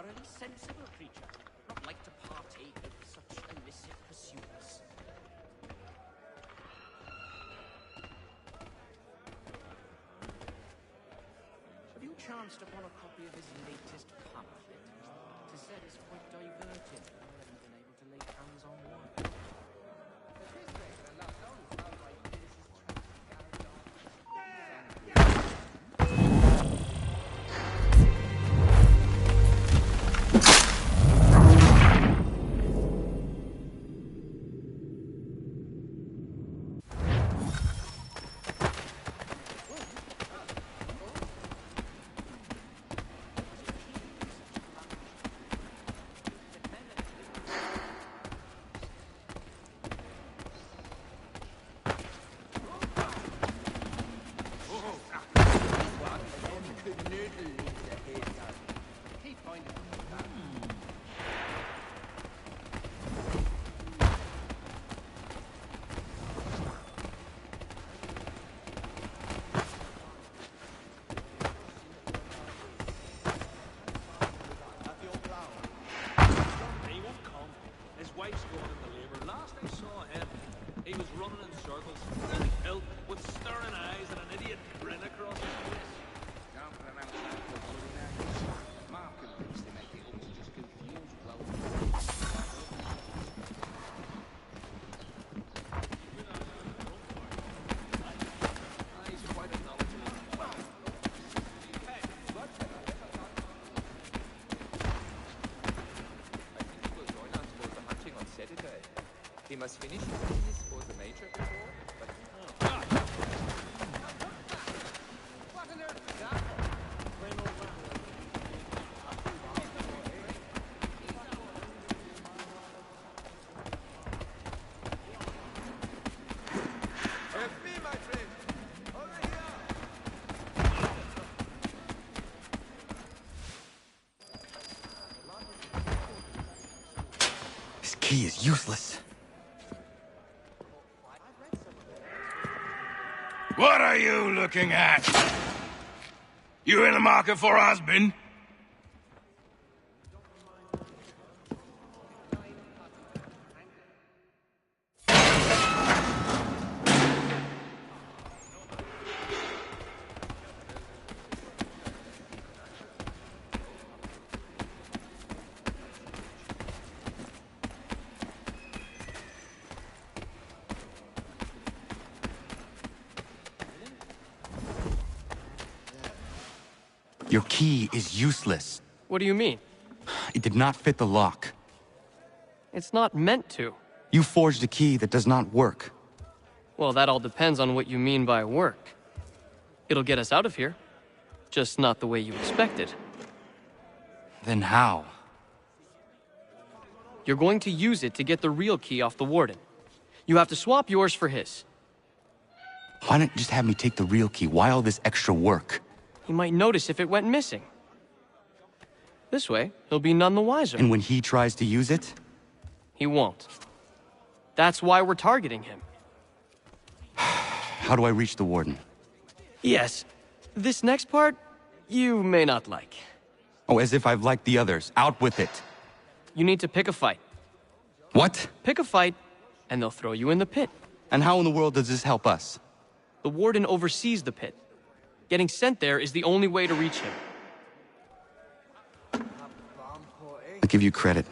thoroughly sensible creature, not like to partake of such illicit pursuits. Have you chanced upon a copy of his latest pamphlet? 'Tis said it's quite diverting. I haven't been able to lay hands on one. He must finish his business for the major before, but... This key is useless. What are you looking at? You in the market for a husband? Your key is useless. What do you mean? It did not fit the lock. It's not meant to. You forged a key that does not work. Well, that all depends on what you mean by work. It'll get us out of here. Just not the way you expected. Then how? You're going to use it to get the real key off the warden. You have to swap yours for his. Why not just have me take the real key? Why all this extra work? He might notice if it went missing. This way, he'll be none the wiser. And when he tries to use it? He won't. That's why we're targeting him. How do I reach the warden? Yes. This next part, you may not like. Oh, as if I've liked the others. Out with it. You need to pick a fight. What? Pick a fight, and they'll throw you in the pit. And how in the world does this help us? The warden oversees the pit. Getting sent there is the only way to reach him. I'll give you credit.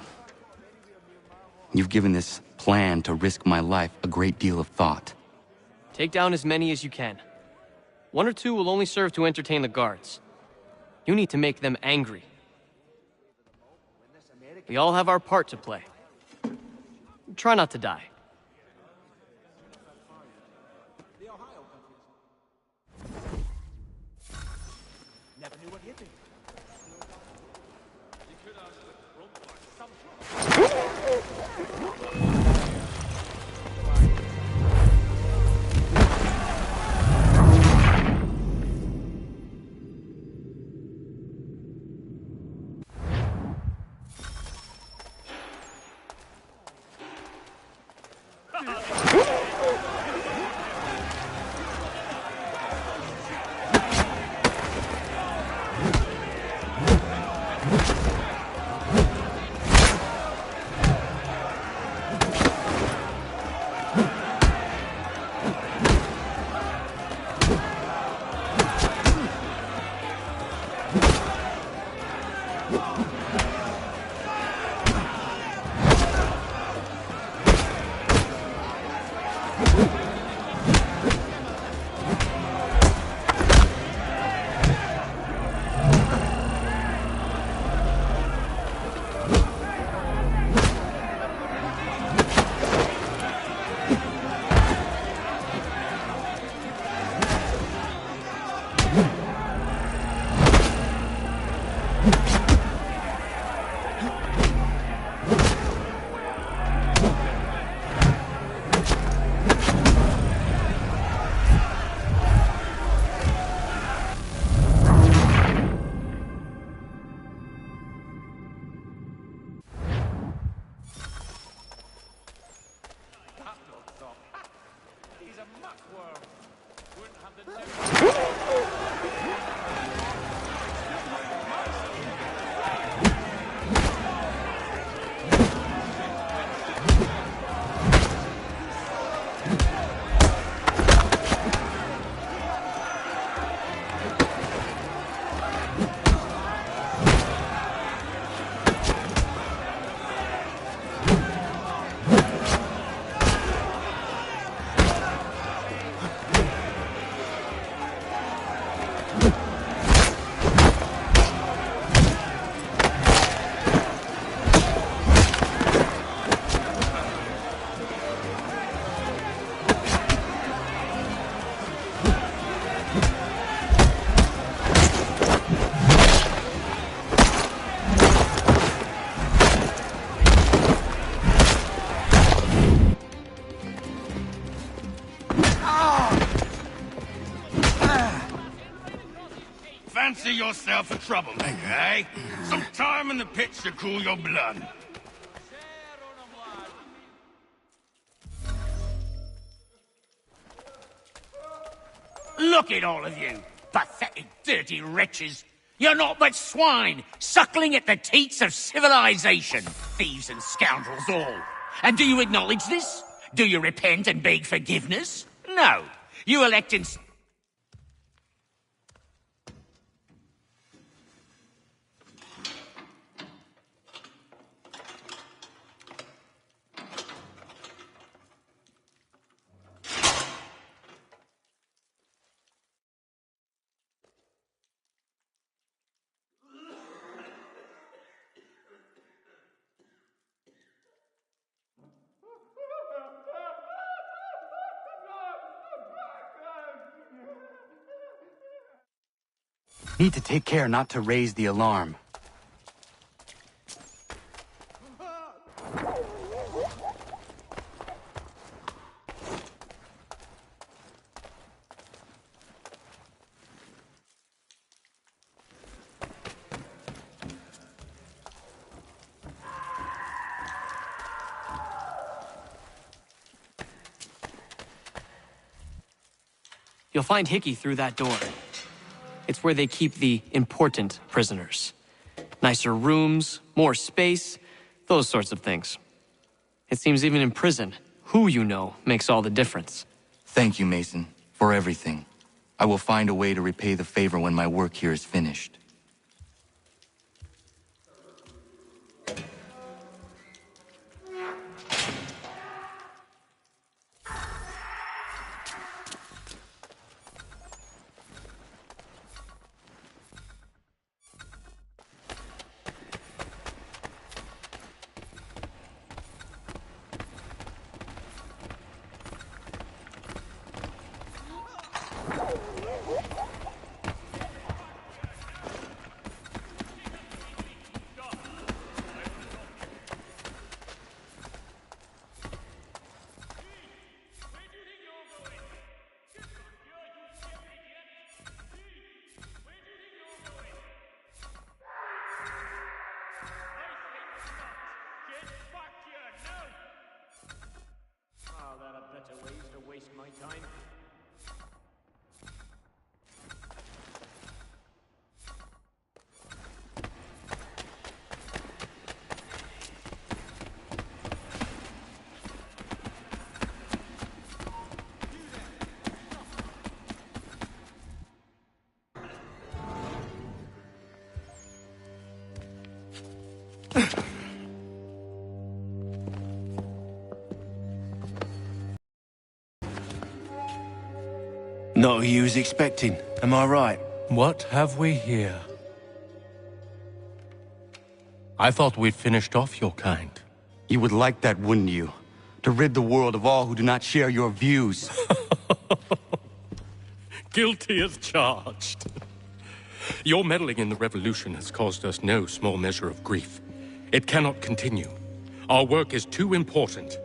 You've given this plan to risk my life a great deal of thought. Take down as many as you can. One or two will only serve to entertain the guards. You need to make them angry. We all have our part to play. Try not to die. Never knew what hit me. Fancy yourself a troublemaker, eh? Some time in the pits to cool your blood. Look at all of you, pathetic, dirty wretches. You're not but swine, suckling at the teats of civilization. Thieves and scoundrels all. And do you acknowledge this? Do you repent and beg forgiveness? No. You elect and... Need to take care not to raise the alarm. You'll find Hickey through that door. It's where they keep the important prisoners. Nicer rooms, more space, those sorts of things. It seems even in prison, who you know makes all the difference. Thank you, Mason, for everything. I will find a way to repay the favor when my work here is finished. Not who you was expecting, am I right? What have we here? I thought we'd finished off your kind. You would like that, wouldn't you? To rid the world of all who do not share your views. Guilty as charged. Your meddling in the revolution has caused us no small measure of grief. It cannot continue. Our work is too important.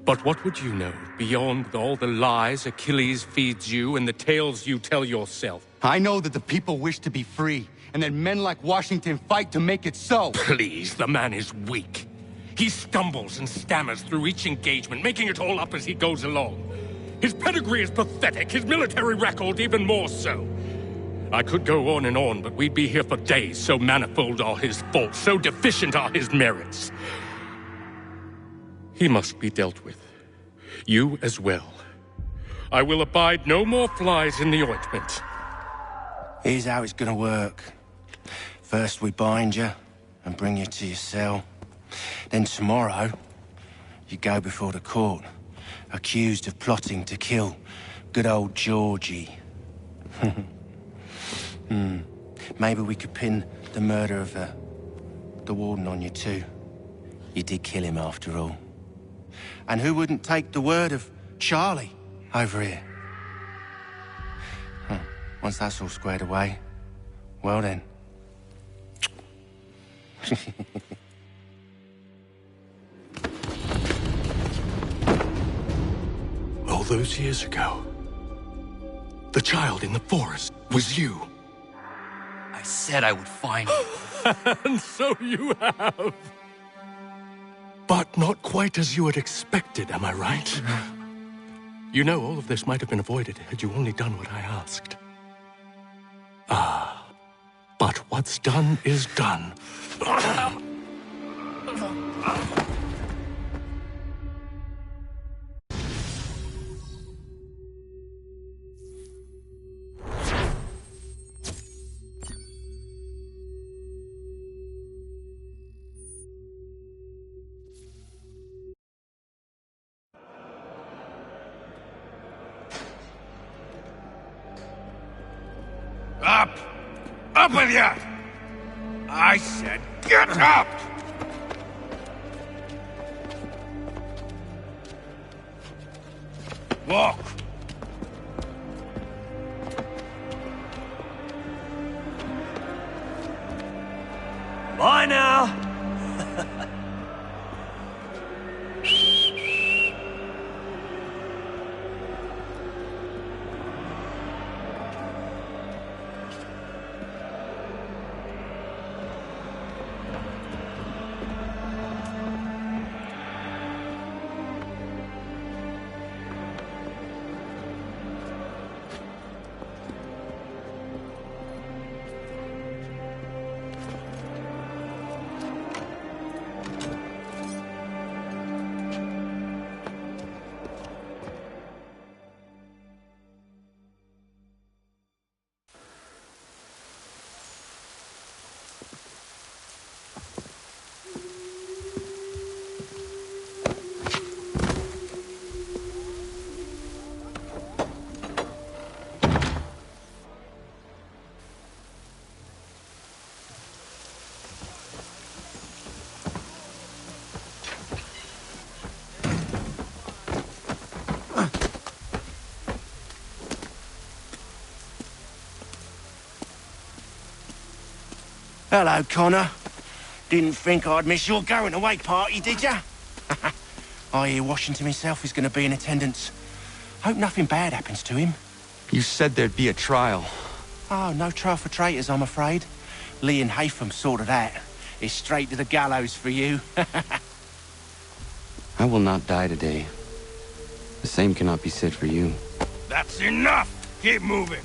But what would you know, beyond all the lies Achilles feeds you and the tales you tell yourself? I know that the people wish to be free, and that men like Washington fight to make it so. Please, the man is weak. He stumbles and stammers through each engagement, making it all up as he goes along. His pedigree is pathetic, his military record even more so. I could go on and on, but we'd be here for days, so manifold are his faults, so deficient are his merits. He must be dealt with. You as well. I will abide no more flies in the ointment. Here's how it's gonna work. First we bind you and bring you to your cell. Then tomorrow, you go before the court, accused of plotting to kill good old Georgie. Maybe we could pin the murder of the warden on you too. You did kill him after all. And who wouldn't take the word of Charlie over here? Once that's all squared away, well then. All those years ago, the child in the forest was you. I said I would find you. And so you have. But not quite as you had expected, am I right? You know, all of this might have been avoided had you only done what I asked. But what's done is done. Up! Up with you! I said get up! Walk! Bye now! Hello, Connor. Didn't think I'd miss your going away party, did ya? I hear Washington himself is going to be in attendance. Hope nothing bad happens to him. You said there'd be a trial. Oh, no trial for traitors, I'm afraid. Lee and Haytham sorted that. It's straight to the gallows for you. I will not die today. The same cannot be said for you. That's enough! Keep moving!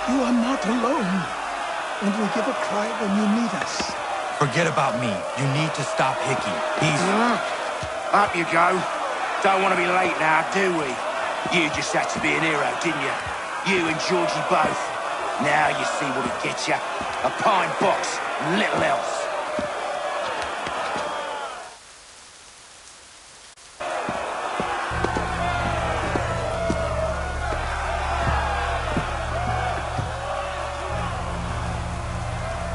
You are not alone. And we'll give a cry when you need us. Forget about me. You need to stop Hickey. He's... Up you go. Don't want to be late now, do we? You just had to be an hero, didn't you? You and Georgie both. Now you see what it gets you. A pine box, and little else.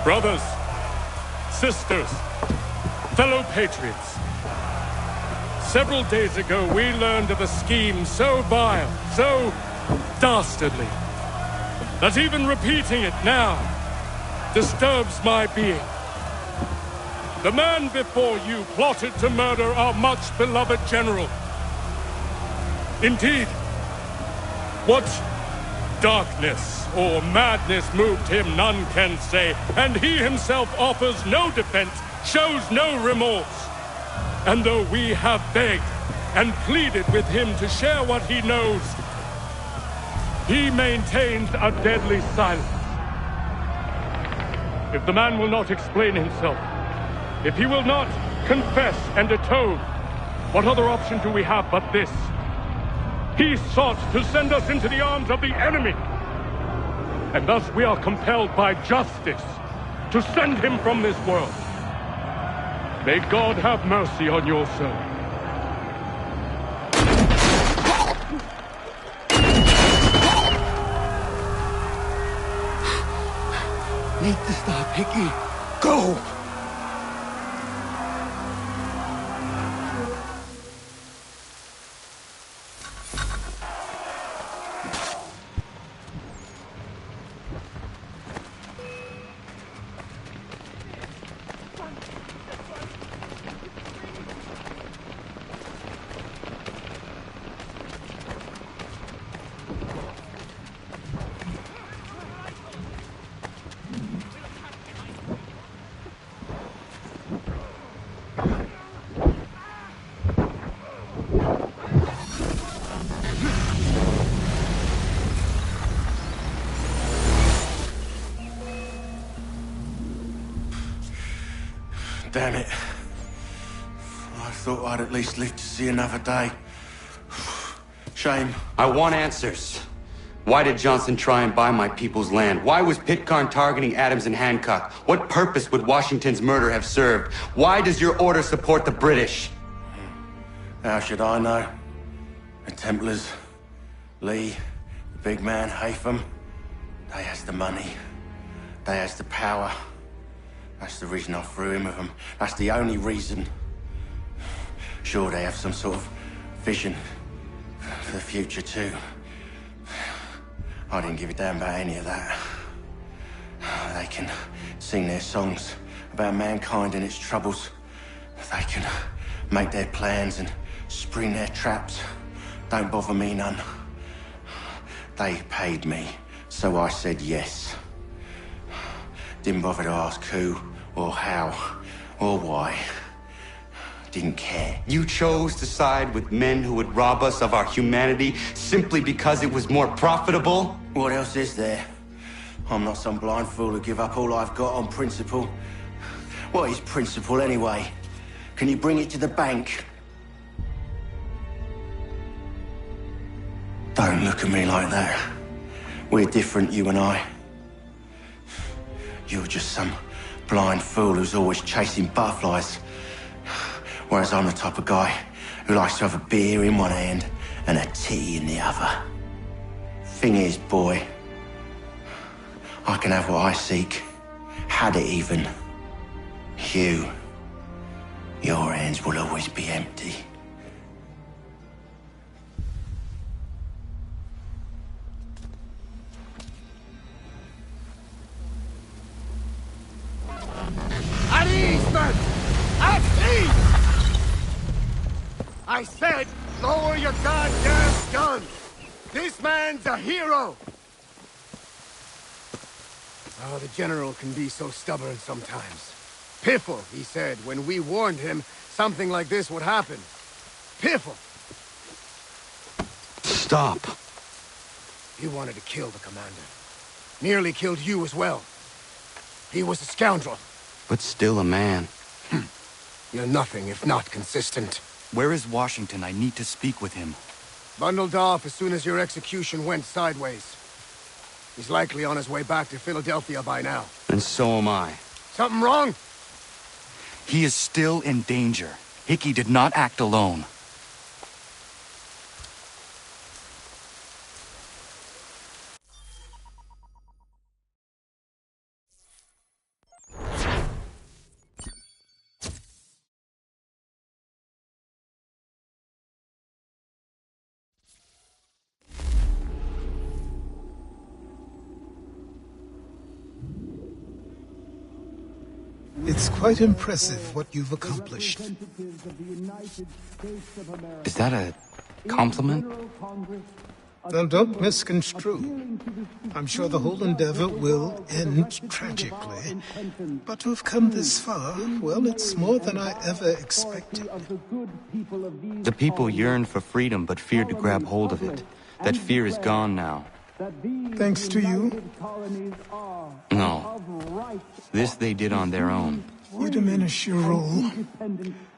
Brothers, sisters, fellow patriots. Several days ago, we learned of a scheme so vile, so dastardly, that even repeating it now disturbs my being. The man before you plotted to murder our much-beloved general. Indeed, what darkness or madness moved him, none can say, and he himself offers no defense, shows no remorse. And though we have begged and pleaded with him to share what he knows, he maintains a deadly silence. If the man will not explain himself, if he will not confess and atone, what other option do we have but this? He sought to send us into the arms of the enemy. And thus we are compelled by justice to send him from this world. May God have mercy on your soul. Need to stop, Hickey. Go! Damn it. I thought I'd at least live to see another day. Shame. I want answers. Why did Johnson try and buy my people's land? Why was Pitcairn targeting Adams and Hancock? What purpose would Washington's murder have served? Why does your order support the British? How should I know? The Templars, Lee, the big man, Haytham, they has the money. They has the power. That's the reason I threw in with them. That's the only reason. Sure, they have some sort of vision for the future, too. I didn't give a damn about any of that. They can sing their songs about mankind and its troubles. They can make their plans and spring their traps. Don't bother me none. They paid me, so I said yes. Didn't bother to ask who, or how, or why. Didn't care. You chose to side with men who would rob us of our humanity simply because it was more profitable? What else is there? I'm not some blind fool who give up all I've got on principle. What is principle anyway? Can you bring it to the bank? Don't look at me like that. We're different, you and I. You're just some blind fool who's always chasing butterflies. Whereas I'm the type of guy who likes to have a beer in one hand and a tea in the other. Thing is, boy, I can have what I seek. Had it even. Your hands will always be empty. At ease, men! At ease! I said, lower your goddamn guns! This man's a hero! Oh, the General can be so stubborn sometimes. Piffle, he said, when we warned him something like this would happen. Piffle! Stop. He wanted to kill the commander. Nearly killed you as well. He was a scoundrel. But still a man. You're nothing if not consistent. Where is Washington? I need to speak with him. Bundled off as soon as your execution went sideways. He's likely on his way back to Philadelphia by now. And so am I. Something wrong? He is still in danger. Hickey did not act alone. It's quite impressive what you've accomplished. Is that a compliment? Now, don't misconstrue. I'm sure the whole endeavor will end tragically. But to have come this far, well, it's more than I ever expected. The people yearned for freedom but feared to grab hold of it. That fear is gone now. Thanks to you? No. This they did on their own. You diminish your role.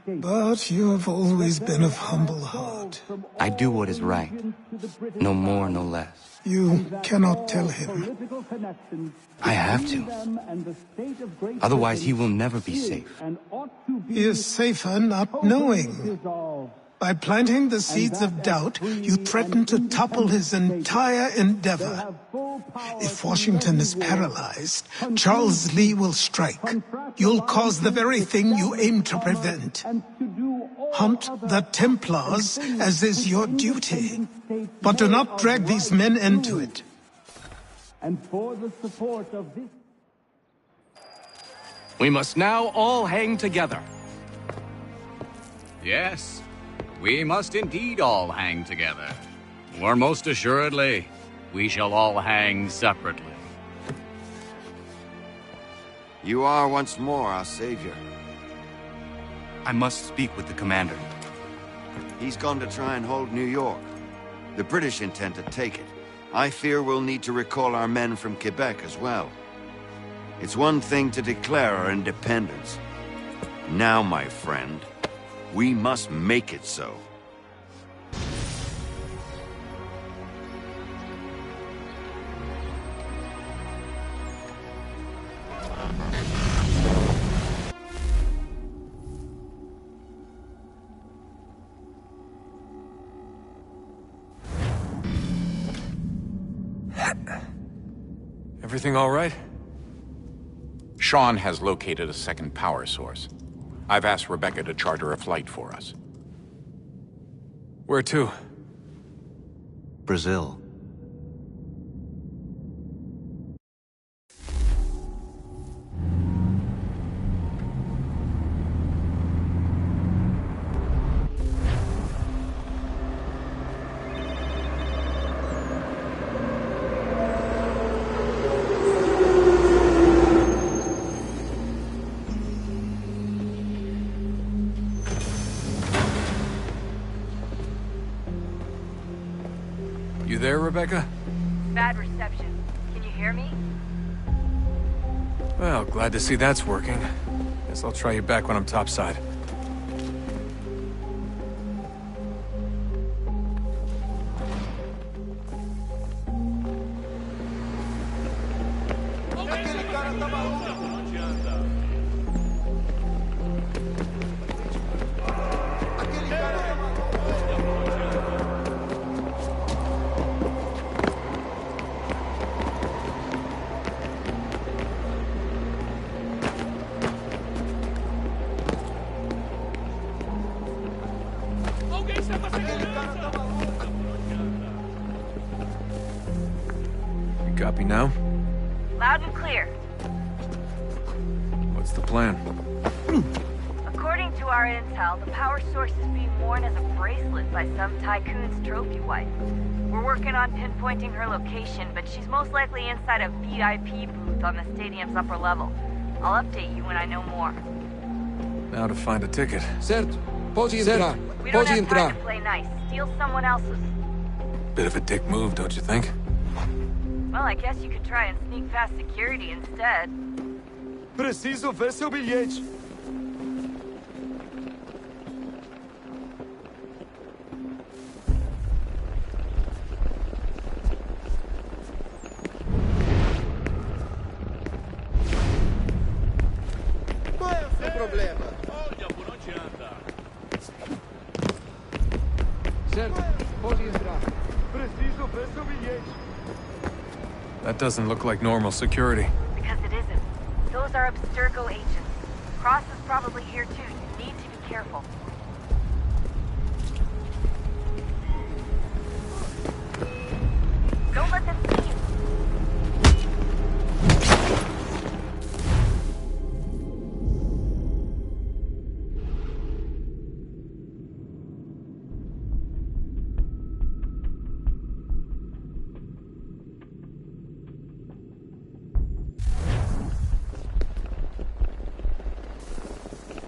But you have always been of humble heart. I do what is right. No more, no less. You cannot tell him. I have to. Otherwise, he will never be safe. He is safer not knowing. By planting the seeds of doubt, you threaten to topple his entire endeavor. If Washington is paralyzed, Charles Lee will strike. You'll cause the very thing you aim to prevent. Hunt the Templars, as is your duty. But do not drag these men into it. And for the support of this... We must now all hang together. Yes, we must indeed all hang together. Or most assuredly, we shall all hang separately. You are once more our savior. I must speak with the commander. He's gone to try and hold New York. The British intend to take it. I fear we'll need to recall our men from Quebec as well. It's one thing to declare our independence. Now, my friend, we must make it so. Everything all right? Sean has located a second power source. I've asked Rebecca to charter a flight for us. Where to? Brazil. You there, Rebecca? Bad reception. Can you hear me? Well, glad to see that's working. Guess I'll try you back when I'm topside. You copy now? Loud and clear. What's the plan? According to our intel, the power source is being worn as a bracelet by some tycoon's trophy wife. We're working on pinpointing her location, but she's most likely inside a VIP booth on the stadium's upper level. I'll update you when I know more. Now to find a ticket. Certo. Pode entrar. We don't Pode have time entrar. to play nice. Steal someone else's. Bit of a dick move, don't you think? Well, I guess you could try and sneak past security instead. Preciso ver seu bilhete. Qual é o seu problema? Olha por onde anda. Certo, pode entrar. Preciso ver seu bilhete. That doesn't look like normal security. Because it isn't. Those are Abstergo agents. Cross is probably here too. You need to be careful. Don't let them see you.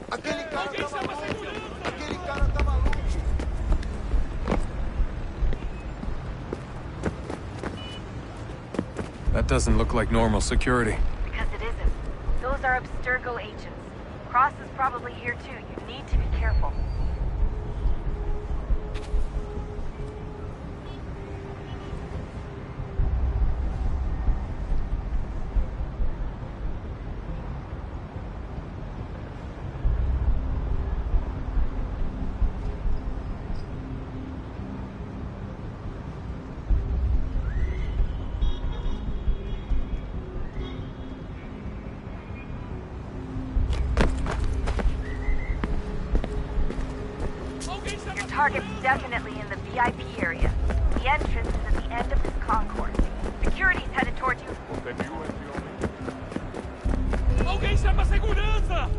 Aquele cara tá maluco! Aquele cara tá maluco! That doesn't look like normal security. Because it isn't. Those are Abstergo agents. Cross is probably here too. You need to be careful. Target's definitely in the VIP area. The entrance is at the end of this concourse. Security's headed towards you. Alguém chama a segurança!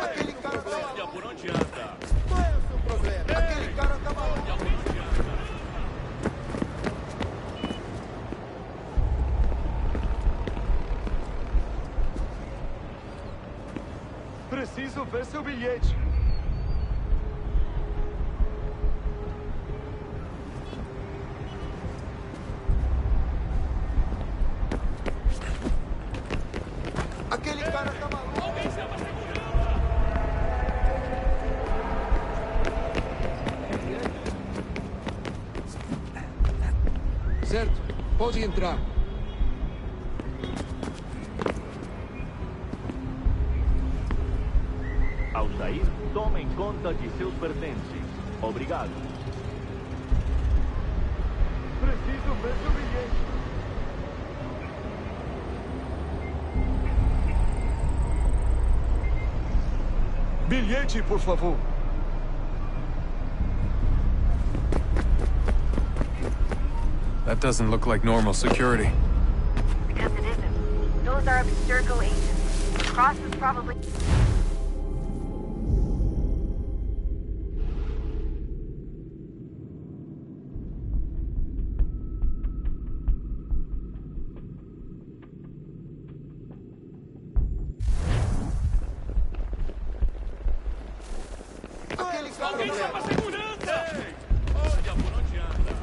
Aquele cara tá Olha maluco! por onde anda. Qual é o seu problema? Aquele cara tá maluco! Olha por onde anda. Preciso ver seu bilhete. Aquele cara tá maluco! Alguém chama a segurança! Certo, pode entrar. Ao sair, tomem conta de seus pertences. Obrigado. Preciso ver seu bilhete. Bilhete, por favor. That doesn't look like normal security. Because it isn't. Those are Abstergo agents. Cross is probably... Aquele cara Alguém tá chama a maluco! segurança! Olha por onde anda.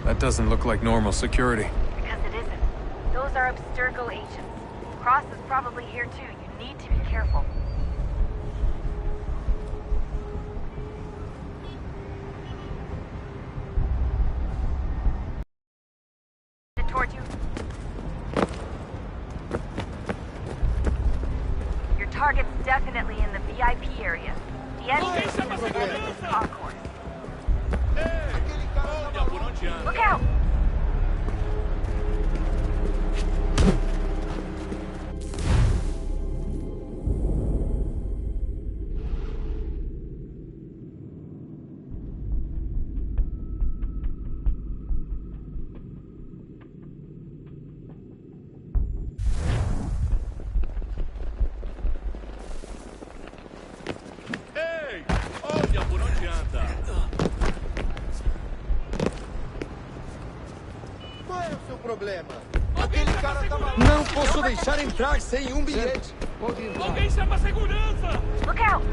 That doesn't look like normal security. Because it isn't. Those are Abstergo agents. Cross is probably here too. You need to be careful. Towards you. Your target's definitely in the VIP area. The entrance is at the end of this concourse. Olha por onde anda. Look out! problema? Aquele cara tá maluco. Não posso deixar entrar sem um bilhete. Alguém chama a segurança! Look out!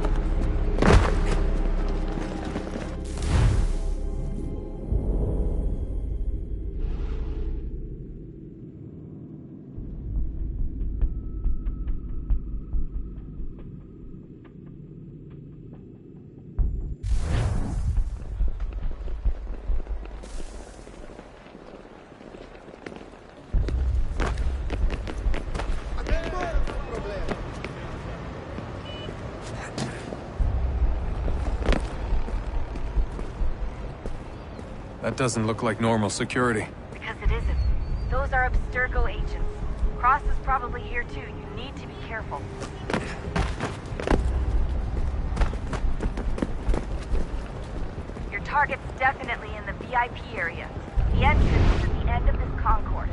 That doesn't look like normal security. Because it isn't. Those are Abstergo agents. Cross is probably here too. You need to be careful. Your target's definitely in the VIP area. The entrance is at the end of this concourse.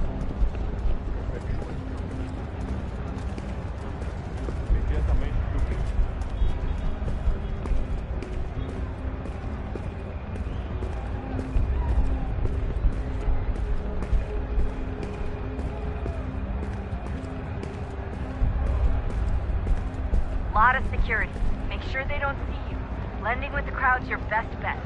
Lot of security. Make sure they don't see you. Blending with the crowd's your best bet.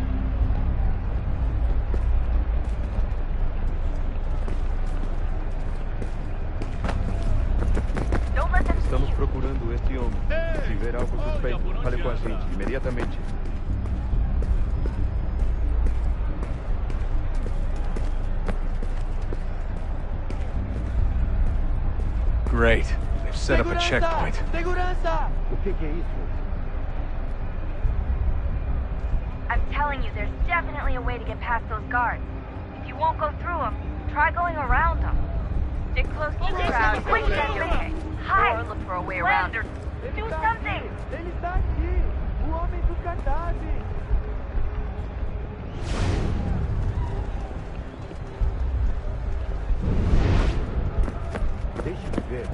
Don't let them see Estamos you. procurando este homem. Se ver algo suspeito, fale com a gente imediatamente. Great. They've set up a checkpoint. Segurança! O que é isso? I'm telling you, there's definitely a way to get past those guards. If you won't go through them, try going around them. Stick close to the crowd, but you should be okay. Hide! Or look for a way around her. Do something! Ele está aqui! O homem dos cartazes! Deixe-me ver.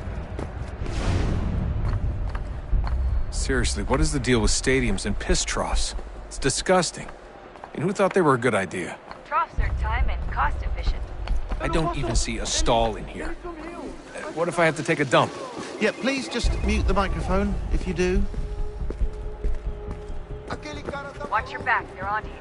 Seriously, what is the deal with stadiums and piss troughs? It's disgusting. And who thought they were a good idea? Troughs are time and cost efficient. I don't even see a stall in here. What if I have to take a dump? Yeah, please just mute the microphone if you do. Watch your back, they're onto you.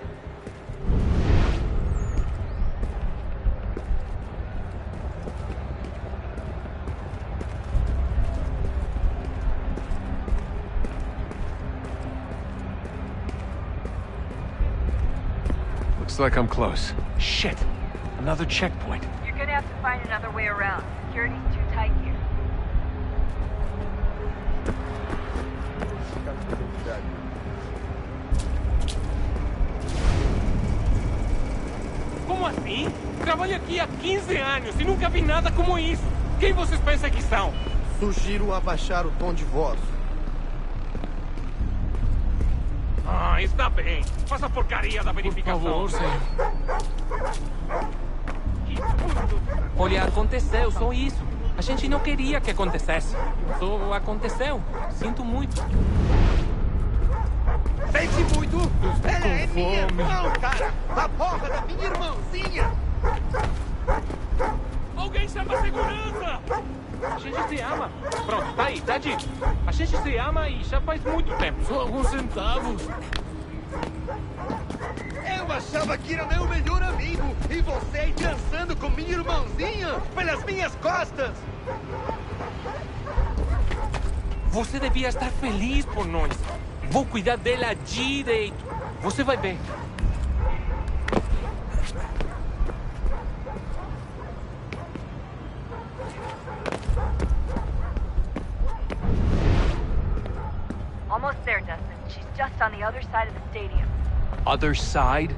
Looks like I'm close. Shit! Another checkpoint. You're gonna have to find another way around. Security's too tight here. Como assim? Trabalho aqui há 15 anos e nunca vi nada como isso. Quem vocês pensam que são? Sugiro abaixar o tom de voz. Ah, está bem. Faça a porcaria da verificação. Por favor, senhor. Olha, aconteceu, só isso. A gente não queria que acontecesse. Só aconteceu. Sinto muito. Sente muito? Ela é minha irmã, cara! A porra da minha irmãzinha! Alguém chama a segurança! A gente se ama. Pronto, tá aí, tá dito. A gente se ama e já faz muito tempo. Só alguns centavos. Eu achava que era meu melhor amigo e você dançando com minha irmãzinha pelas minhas costas! Você devia estar feliz por nós. Vou cuidar dela direito. Você vai ver. Almost there, Dustin. She's just on the other side of the stadium. Other side?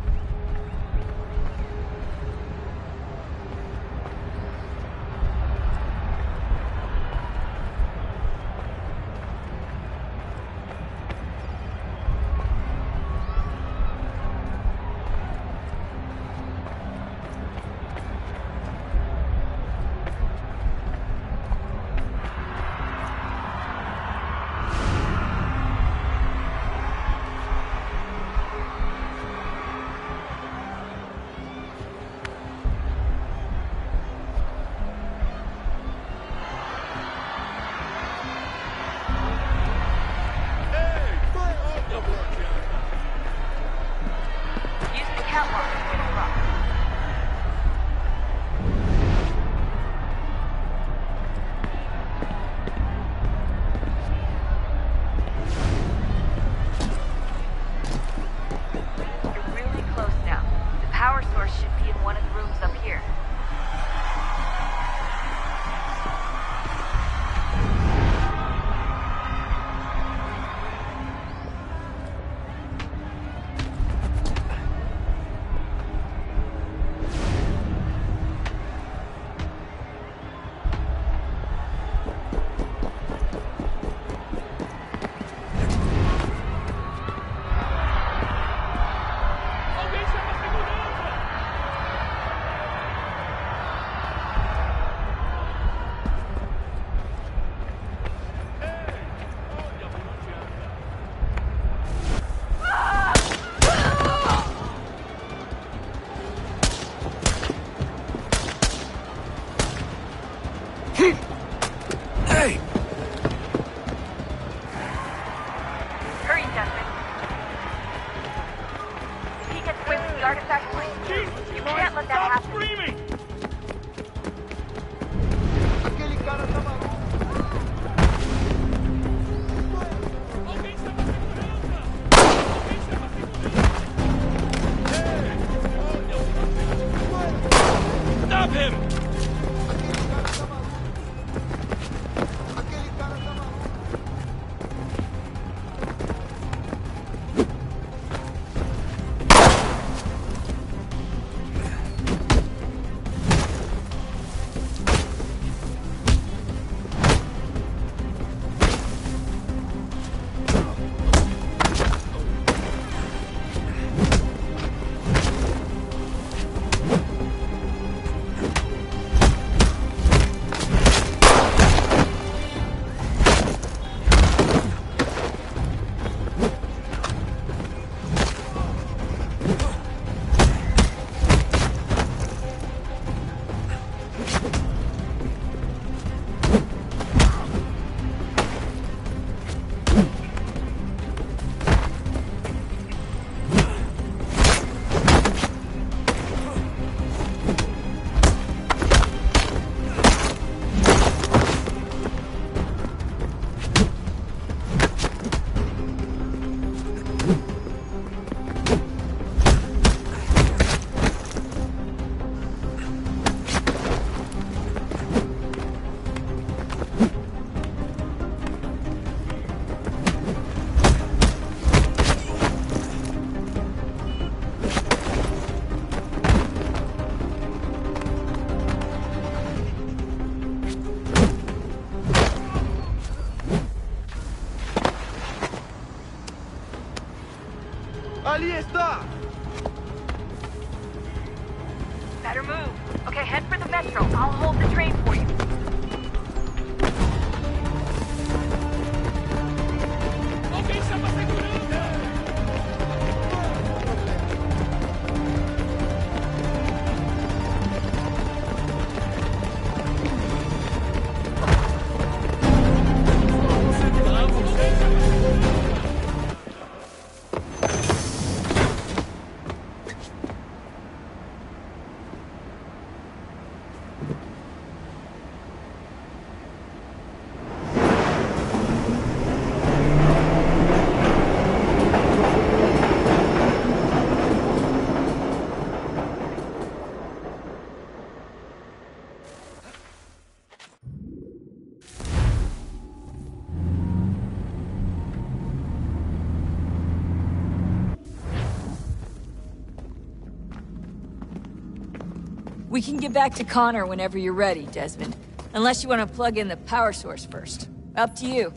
Allí está! Better move. Okay, head for the metro. I'll hold the train for you. We can get back to Connor whenever you're ready, Desmond. Unless you want to plug in the power source first. Up to you.